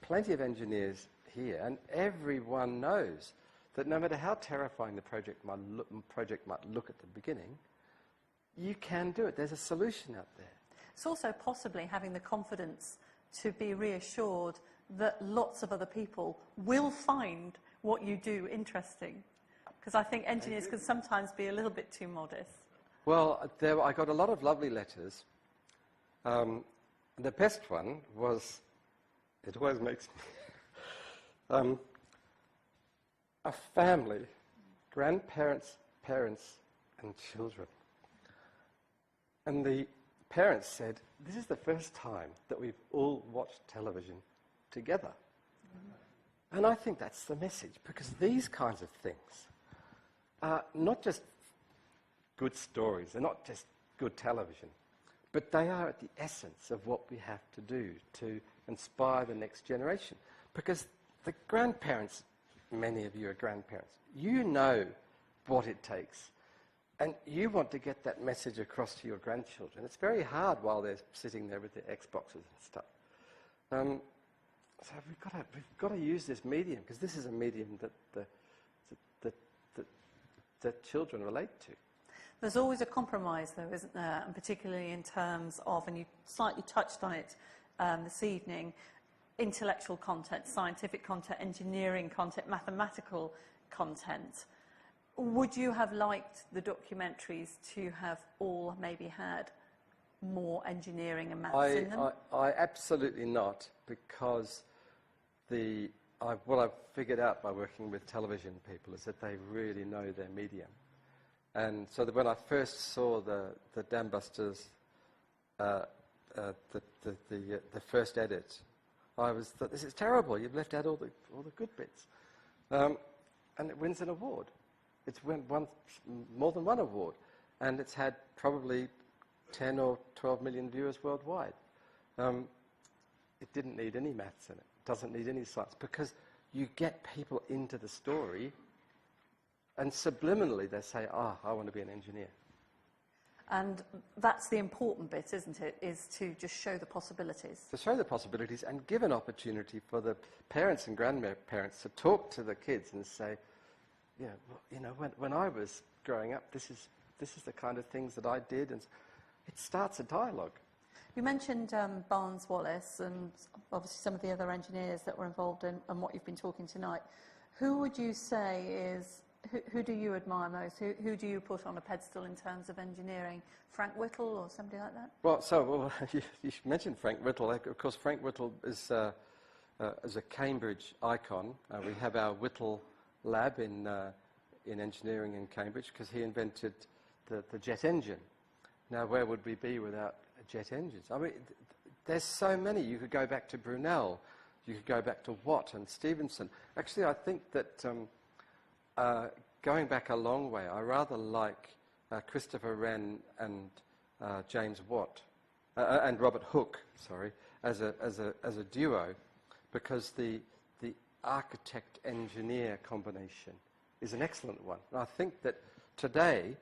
B: plenty of engineers here, and everyone knows that no matter how terrifying the project might look at the beginning, you can do it. There's a solution out there.
A: It's also possibly having the confidence to be reassured that lots of other people will find what you do interesting. Because I think engineers can sometimes be a little bit too modest.
B: Well, I got a lot of lovely letters. The best one was, it always makes me, a family, grandparents, parents, and children. And the parents said, this is the first time that we've all watched television together. And I think that's the message, because these kinds of things are not just good stories, they're not just good television, but they are at the essence of what we have to do to inspire the next generation. Because the grandparents, many of you are grandparents, you know what it takes. And you want to get that message across to your grandchildren. It's very hard while they're sitting there with their Xboxes and stuff. So we've got to use this medium, because this is a medium that children relate to.
A: There's always a compromise, though, isn't there? And particularly in terms of, and you slightly touched on it this evening, intellectual content, scientific content, engineering content, mathematical content. Would you have liked the documentaries to have all maybe had more engineering and maths in them?
B: I absolutely not, because what I've figured out by working with television people is that they really know their medium. And so that when I first saw the Dambusters, the first edit, I thought, this is terrible. You've left out all the good bits, and it wins an award. It's won more than one award, and it's had probably 10 or 12 million viewers worldwide. It didn't need any maths in it. It doesn't need any science, because you get people into the story, and subliminally they say, I want to be an engineer.
A: And that's the important bit, isn't it, is to just show the possibilities.
B: To show the possibilities and give an opportunity for the parents and grandparents to talk to the kids and say, yeah, well, you know, when I was growing up, this is the kind of things that I did, and it starts a dialogue.
A: You mentioned Barnes-Wallis and obviously some of the other engineers that were involved in and what you've been talking tonight. Who would you say is, who do you admire most? Who do you put on a pedestal in terms of engineering? Frank Whittle or somebody like that?
B: Well, you mentioned Frank Whittle. Of course, Frank Whittle is a Cambridge icon. We have our Whittle lab in engineering in Cambridge, because he invented the jet engine. Now, where would we be without jet engines? I mean, there's so many. You could go back to Brunel. You could go back to Watt and Stevenson. Actually, I think that going back a long way, I rather like Christopher Wren and James Watt and Robert Hooke, as a duo, because the architect-engineer combination is an excellent one. And I think that today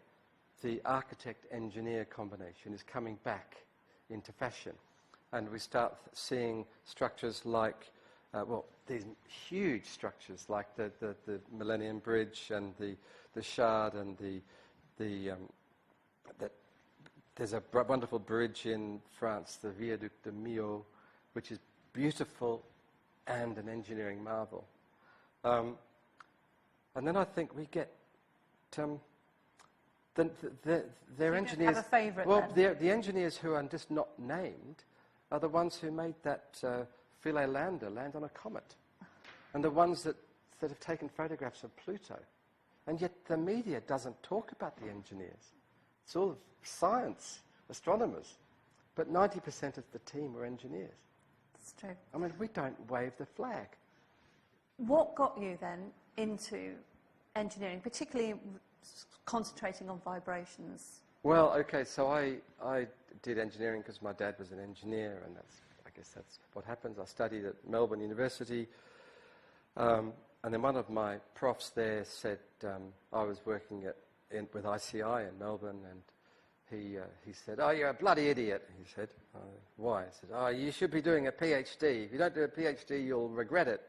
B: the architect-engineer combination is coming back into fashion. And we start seeing structures like, these huge structures like the Millennium Bridge and the Shard and there's a wonderful bridge in France, the Viaduc de Millau, which is beautiful and an engineering marvel. And then I think we get their engineers.
A: Have a favourite?
B: Well, the engineers who are just not named are the ones who made that Philae lander land on a comet, and the ones that have taken photographs of Pluto. And yet the media doesn't talk about the engineers. It's all science, astronomers. But 90% of the team were engineers.
A: That's true.
B: I mean, we don't wave the flag.
A: What got you then into engineering, particularly concentrating on vibrations?
B: Well, okay, so I did engineering because my dad was an engineer, and I guess that's what happens. I studied at Melbourne University, and then one of my profs there said, I was working with ICI in Melbourne, and he said, "Oh, you're a bloody idiot," he said. Why? He said, "Oh, you should be doing a PhD. If you don't do a PhD, you'll regret it."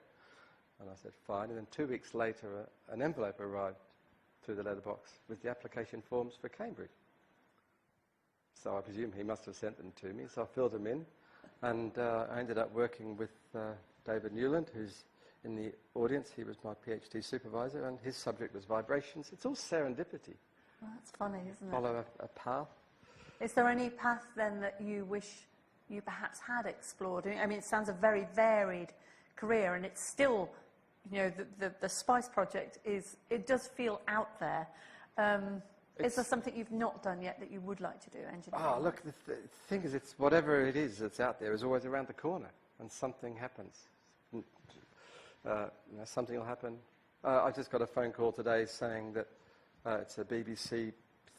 B: And I said, fine. And then 2 weeks later, an envelope arrived through the letterbox with the application forms for Cambridge. So I presume he must have sent them to me. So I filled them in, and I ended up working with David Newland, who's in the audience. He was my PhD supervisor, and his subject was vibrations. It's all serendipity.
A: Well, that's funny, isn't it?
B: Follow a path.
A: Is there any path then that you wish you perhaps had explored? I mean, it sounds a very varied career, and it's still, you know, the Spice project it does feel out there. Is there something you've not done yet that you would like to do, engineering?
B: Oh, look, the thing is, it's whatever it is that's out there is always around the corner, and something happens. Something will happen. I just got a phone call today saying that it's a BBC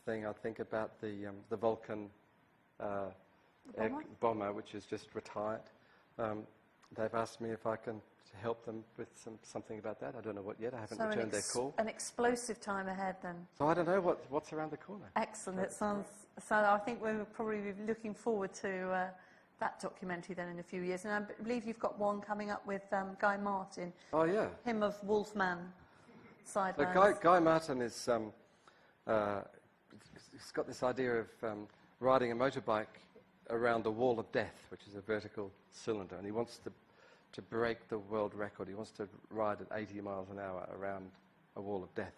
B: thing, I think, about the Vulcan bomber, which is just retired. They've asked me if I can help them with something about that. I don't know what yet. I haven't returned their call.
A: An explosive time ahead then.
B: So I don't know what's around the corner.
A: Excellent. It sounds. So I think we'll probably be looking forward to that documentary then in a few years. And I believe you've got one coming up with Guy Martin.
B: Oh yeah.
A: Him of Wolfman. Sidelines.
B: So Guy Martin is he's got this idea of riding a motorbike around the wall of death, which is a vertical cylinder, and he wants to break the world record. He wants to ride at 80 miles an hour around a wall of death.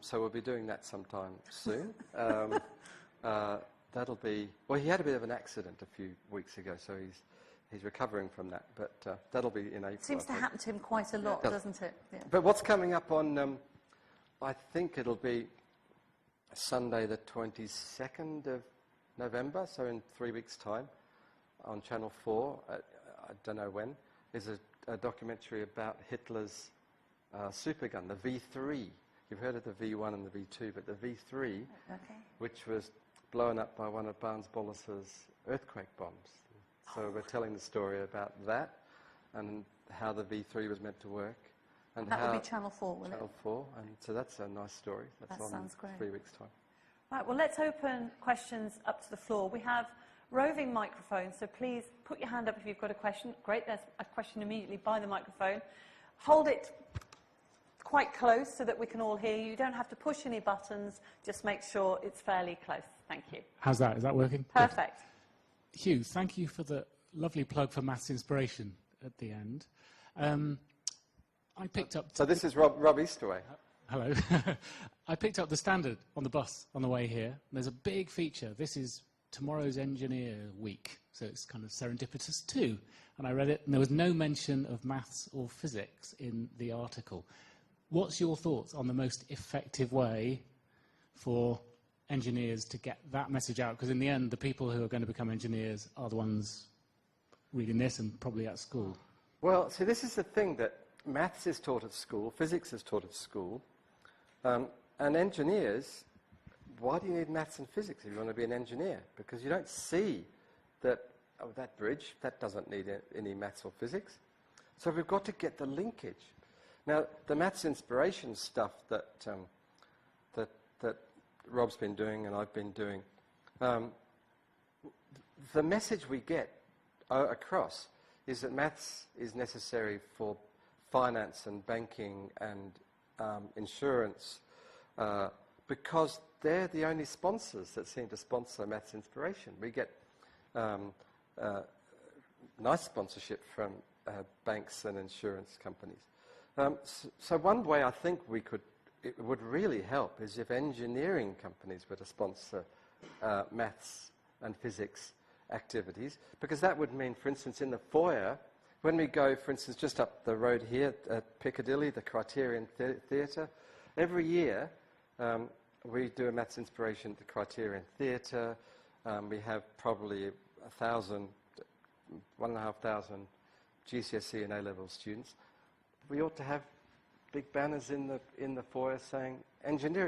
B: So we'll be doing that sometime soon. That'll be... Well, he had a bit of an accident a few weeks ago, so he's recovering from that, but that'll be in April.
A: Seems to happen to him quite a lot, doesn't it? Yeah.
B: But what's coming up on... I think it'll be Sunday the 22nd of November, so in 3 weeks' time, on Channel 4, I don't know when, is a documentary about Hitler's supergun, the V3. You've heard of the V1 and the V2, but the V3, which was blown up by one of Barnes-Bollis's earthquake bombs. So we're telling the story about that and how the V3 was meant to work. And
A: that will be Channel 4, will it?
B: Channel 4, and so that's a nice story. That's on
A: sounds great.
B: 3 weeks' time.
A: Right, well, let's open questions up to the floor. We have roving microphones, so please put your hand up if you've got a question. Great, there's a question immediately by the microphone. Hold it quite close so that we can all hear you. You don't have to push any buttons, just make sure it's fairly close. Thank you.
H: How's that? Is that working?
A: Perfect.
H: Good. Hugh, thank you for the lovely plug for Maths Inspiration at the end. I picked up...
B: So this is Rob Easterway.
H: Hello. I picked up the Standard on the bus on the way here. There's a big feature. This is Tomorrow's Engineer Week, so it's kind of serendipitous too. And I read it, and there was no mention of maths or physics in the article. What's your thoughts on the most effective way for engineers to get that message out? Because in the end, the people who are going to become engineers are the ones reading this and probably at school.
B: Well, see, this is the thing that maths is taught at school, physics is taught at school, and engineers, why do you need maths and physics if you want to be an engineer? Because you don't see that, oh, that bridge, that doesn't need any maths or physics. So we've got to get the linkage. Now, the Maths Inspiration stuff that Rob's been doing and I've been doing, the message we get across is that maths is necessary for finance and banking and insurance because they're the only sponsors that seem to sponsor maths inspiration. We get nice sponsorship from banks and insurance companies. So one way I think it would really help is if engineering companies were to sponsor maths and physics activities, because that would mean, for instance, in the foyer, when we go, for instance, just up the road here at Piccadilly, the Criterion Theatre, every year we do a maths inspiration at the Criterion Theatre. We have probably 1,500 GCSE and A-level students. We ought to have big banners in the foyer saying,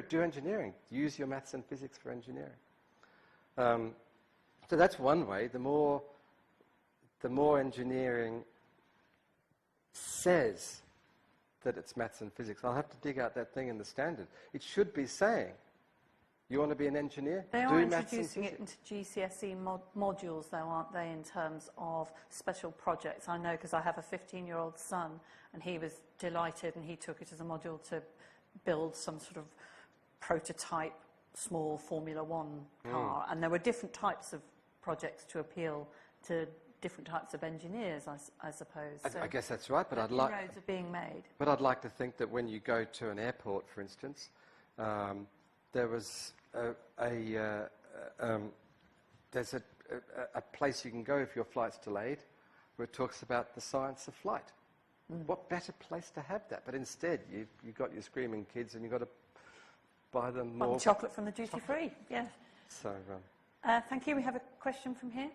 B: do engineering, use your maths and physics for engineering. So that's one way. The more engineering says that it's maths and physics, I'll have to dig out that thing in the standard. It should be saying, you want to be an engineer?
A: They are introducing it into GCSE modules, though, aren't they, in terms of special projects? I know because I have a 15-year-old son, and he was delighted, and he took it as a module to build some sort of prototype small Formula One car. And there were different types of projects to appeal to different types of engineers, I suppose.
B: I guess that's right, but
A: roads are being made.
B: But I'd like to think that when you go to an airport, for instance, there was there's a place you can go if your flight's delayed, where it talks about the science of flight. What better place to have that? But instead, you've got your screaming kids, and you've got to buy them more
A: chocolate from the duty free. Yeah.
B: So.
A: Thank you. We have a question from here.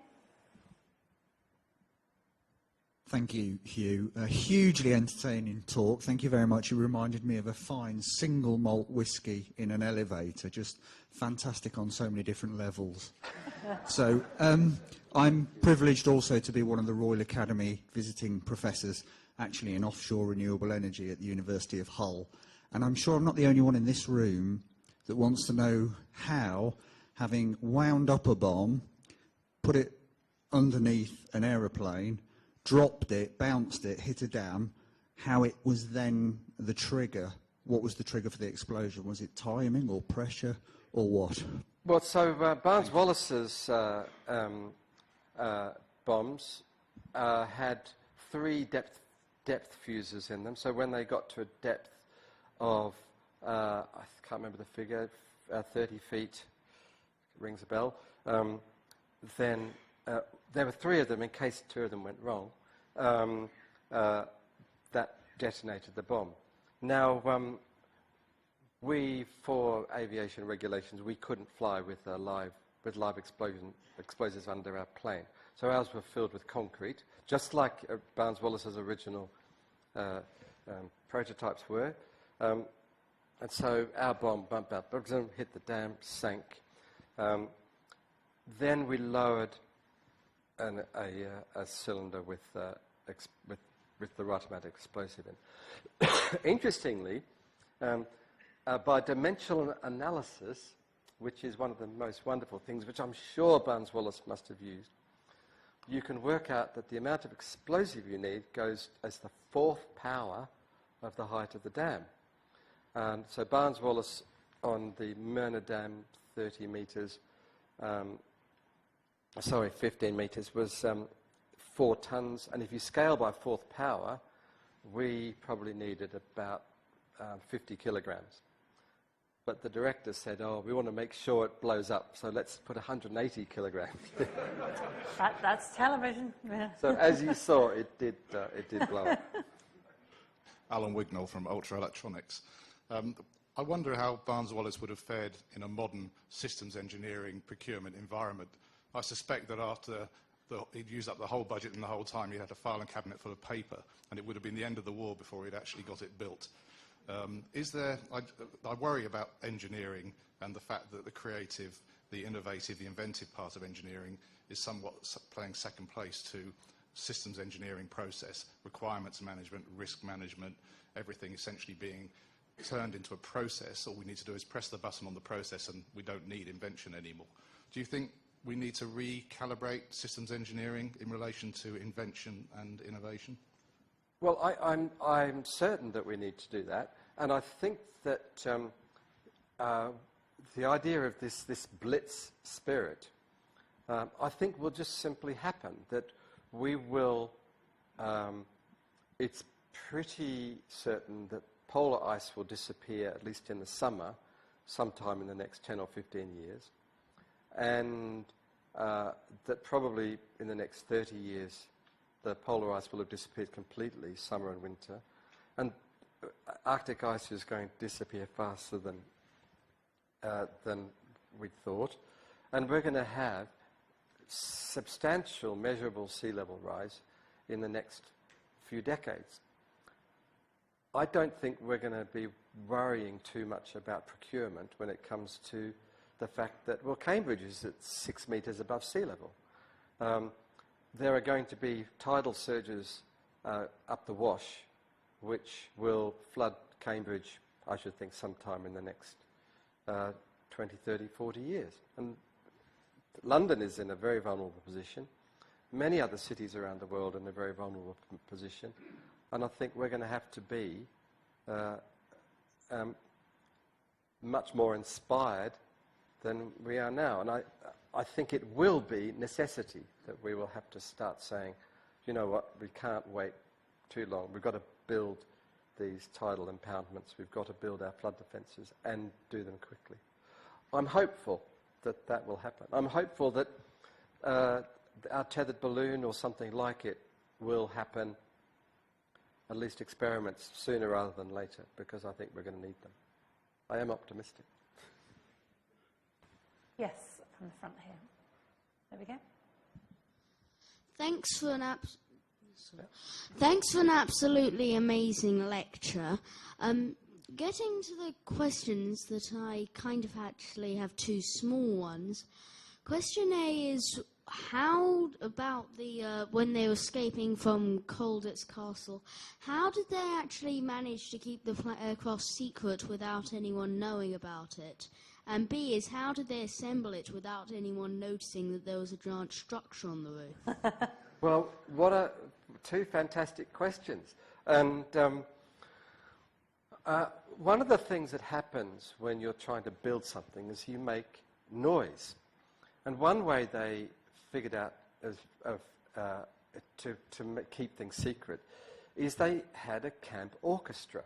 I: Thank you, Hugh. A hugely entertaining talk. Thank you very much. It reminded me of a fine single malt whiskey in an elevator. Just fantastic on so many different levels. So I'm privileged also to be one of the Royal Academy visiting professors, actually in offshore renewable energy at the University of Hull. And I'm sure I'm not the only one in this room that wants to know how, having wound up a bomb, put it underneath an aeroplane, dropped it, bounced it, hit a dam, how it was then the trigger. What was the trigger for the explosion? Was it timing or pressure or what?
B: Well, so Barnes-Wallis's bombs had 3 depth fuses in them. So when they got to a depth of, I can't remember the figure, 30 feet, rings a bell, then there were 3 of them in case 2 of them went wrong. That detonated the bomb. Now, for aviation regulations, we couldn't fly with live explosives under our plane. So ours were filled with concrete, just like Barnes-Wallis's original prototypes were. And so our bomb bumped out, hit the dam, sank. Then we lowered a cylinder with the right amount of explosive in. Interestingly, by dimensional analysis, which is one of the most wonderful things, which I'm sure Barnes-Wallis must have used, you can work out that the amount of explosive you need goes as the 4th power of the height of the dam. And so Barnes-Wallis on the Myrna Dam, 30 metres, 15 metres, was 4 tonnes. And if you scale by 4th power, we probably needed about 50 kilograms. But the director said, we want to make sure it blows up, so let's put 180 kilograms.
A: That's television. Yeah.
B: So as you saw, it did blow up.
J: Alan Wignall from Ultra Electronics. I wonder how Barnes-Wallis would have fared in a modern systems engineering procurement environment. I suspect that after he'd used up the whole budget and the whole time, he had a filing cabinet full of paper, and it would have been the end of the war before he'd actually got it built. I worry about engineering and the fact that the creative, the innovative, the inventive part of engineering is somewhat playing second place to systems engineering process, requirements management, risk management, everything essentially being turned into a process. All we need to do is press the button on the process and we don't need invention anymore. Do you think we need to recalibrate systems engineering in relation to invention and innovation?
B: Well, I'm certain that we need to do that, and I think that the idea of this blitz spirit, I think will just simply happen, that we will, it's pretty certain that polar ice will disappear, at least in the summer, sometime in the next 10 or 15 years, and that probably in the next 30 years the polar ice will have disappeared completely, summer and winter, and Arctic ice is going to disappear faster than we thought, and we're going to have substantial measurable sea level rise in the next few decades. I don't think we're going to be worrying too much about procurement when it comes to the fact that, well, Cambridge is at 6 metres above sea level. There are going to be tidal surges up the Wash, which will flood Cambridge, I should think, sometime in the next 20, 30, 40 years. And London is in a very vulnerable position. Many other cities around the world are in a very vulnerable position. And I think we're going to have to be much more inspired than we are now. And I think it will be necessity that we will have to start saying, you know what, we can't wait too long. We've got to build these tidal impoundments. We've got to build our flood defences and do them quickly. I'm hopeful that that will happen. I'm hopeful that our tethered balloon or something like it will happen, at least experiments, sooner rather than later, because I think we're going to need them. I am optimistic.
A: Yes, from the front here. There we go.
K: Thanks for an absolutely amazing lecture. Getting to the questions that I kind of actually have two small ones. Question A is, how about when they were escaping from Colditz Castle, how did they actually manage to keep the aircraft secret without anyone knowing about it? And B is, how did they assemble it without anyone noticing that there was a giant structure on the roof?
B: Well, what are two fantastic questions. And one of the things that happens when you're trying to build something is you make noise. And one way they figured out to keep things secret is they had a camp orchestra.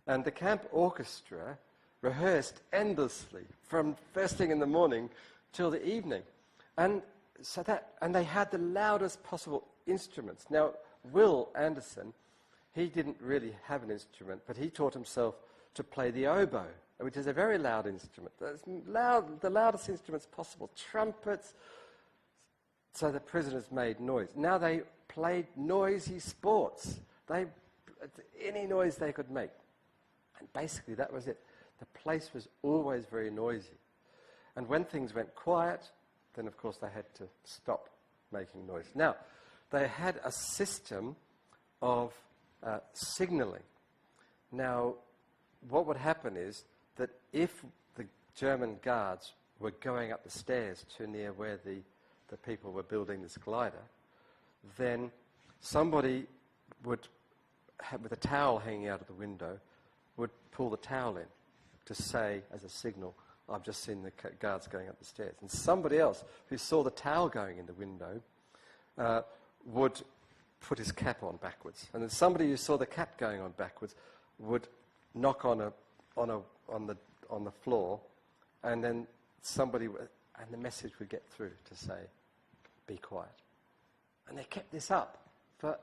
B: And the camp orchestra rehearsed endlessly from first thing in the morning till the evening. And they had the loudest possible instruments. Now, Will Anderson, he didn't really have an instrument, but he taught himself to play the oboe, which is a very loud instrument. It's the loudest instruments possible, trumpets. So the prisoners made noise. Now they played noisy sports. Any noise they could make. And basically that was it. The place was always very noisy. And when things went quiet, then of course they had to stop making noise. Now, they had a system of signalling. Now, what would happen is that if the German guards were going up the stairs too near where the people were building this glider, then somebody would, with a towel hanging out of the window, would pull the towel in to say, as a signal, I've just seen the guards going up the stairs. And somebody else who saw the towel going in the window would put his cap on backwards. And then somebody who saw the cap going on backwards would knock on the floor, and then and the message would get through to say, be quiet. And they kept this up for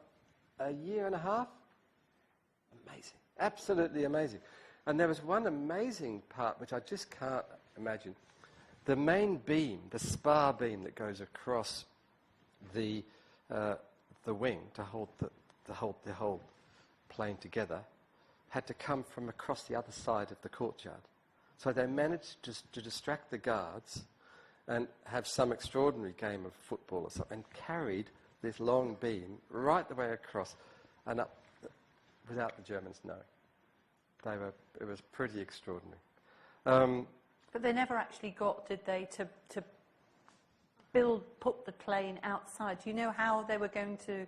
B: a year and a half. Amazing. Absolutely amazing. And there was one amazing part which I just can't imagine. The main beam, the spar beam that goes across the wing to hold the whole plane together, had to come from across the other side of the courtyard. So they managed to distract the guards and have some extraordinary game of football or something, and carried this long beam right the way across and up without the Germans knowing. It was pretty extraordinary.
A: But they never actually got, did they, to put the plane outside? Do you know how they were going to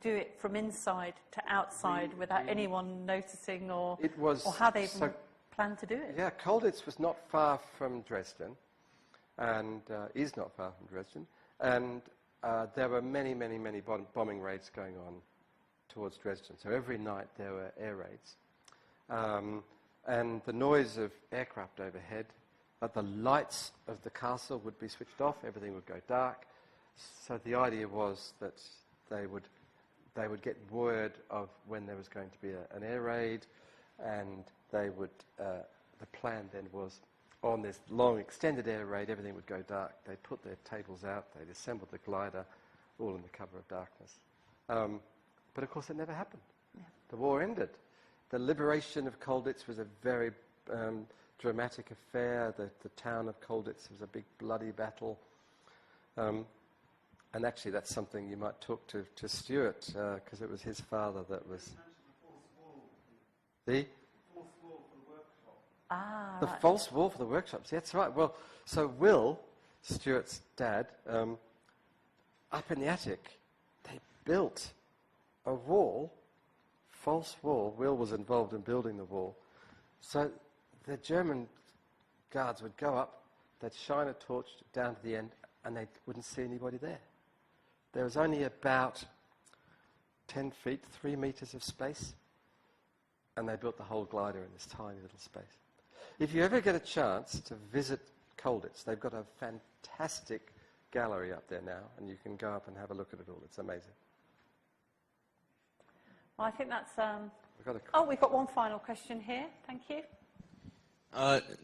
A: do it from inside to outside without anyone noticing, or how they even planned to do it?
B: Yeah, Colditz was not far from Dresden, and is not far from Dresden, and there were many bombing raids going on towards Dresden. So every night there were air raids. And the noise of aircraft overhead, the lights of the castle would be switched off, everything would go dark. So the idea was that they would get word of when there was going to be an air raid, and they would, the plan then was, on this long extended air raid, everything would go dark. They'd put their tables out, they'd assemble the glider, all in the cover of darkness. But of course it never happened. Yeah. The war ended. The liberation of Colditz was a very dramatic affair. The town of Colditz was a big bloody battle. And actually that's something you might talk to Stuart, because it was his father that was... The? False wall for the workshop. Ah, the false wall for the workshops, that's right. Well, so Will, Stuart's dad, up in the attic, they built a wall, false wall. Will was involved in building the wall. So the German guards would go up, they'd shine a torch down to the end, and they wouldn't see anybody there. There was only about 10 feet, 3 meters of space, and they built the whole glider in this tiny little space. If you ever get a chance to visit Colditz, they've got a fantastic gallery up there now, and you can go up and have a look at it all. It's amazing.
A: Well, I think that's... we've got one final question here. Thank you.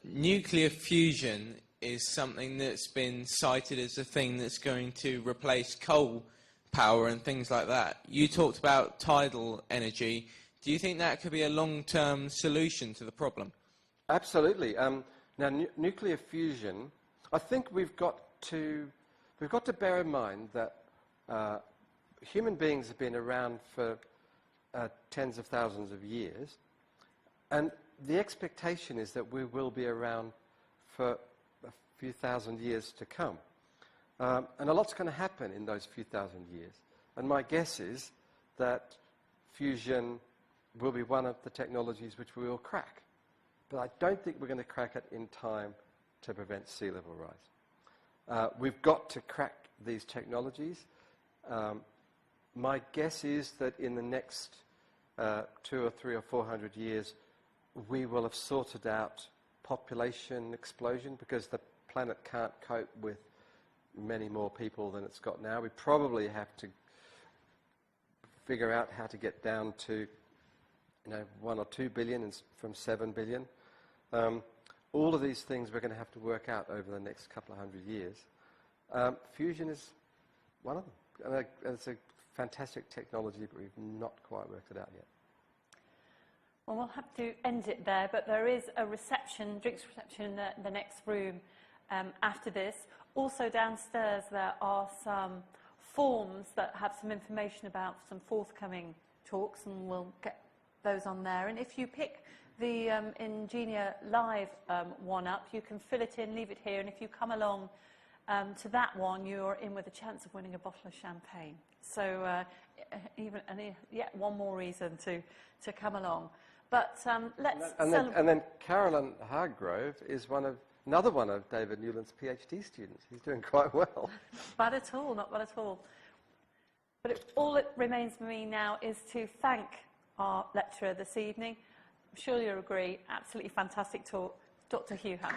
L: Nuclear fusion is something that's been cited as a thing that's going to replace coal power and things like that. You talked about tidal energy. Do you think that could be a long-term solution to the problem?
B: Absolutely. Now, nuclear fusion, I think we've got to bear in mind that human beings have been around for tens of thousands of years, and the expectation is that we will be around for a few thousand years to come. And a lot's going to happen in those few thousand years. And my guess is that fusion will be one of the technologies which we will crack. But I don't think we're going to crack it in time to prevent sea level rise. We've got to crack these technologies. My guess is that in the next 200 or 300 or 400 years, we will have sorted out population explosion, because the planet can't cope with many more people than it's got now. We probably have to figure out how to get down to 1 or 2 billion from 7 billion. All of these things we're going to have to work out over the next couple of hundred years. Fusion is one of them. And it's a fantastic technology, but we've not quite worked it out yet.
A: Well, we'll have to end it there, but there is a reception, drinks reception in the next room after this. Also downstairs there are some forms that have some information about some forthcoming talks, and we'll get those on there. And if you pick the Ingenia Live one up, you can fill it in, leave it here, and if you come along to that one, you're in with a chance of winning a bottle of champagne. So yet one more reason to come along. But let's...
B: And then Carolyn Hargrove is another one of David Newland's PhD students. He's doing quite well.
A: Bad at all, not bad at all. But all that remains for me now is to thank our lecturer this evening. I'm sure you'll agree, absolutely fantastic talk, Dr Hugh Hunt.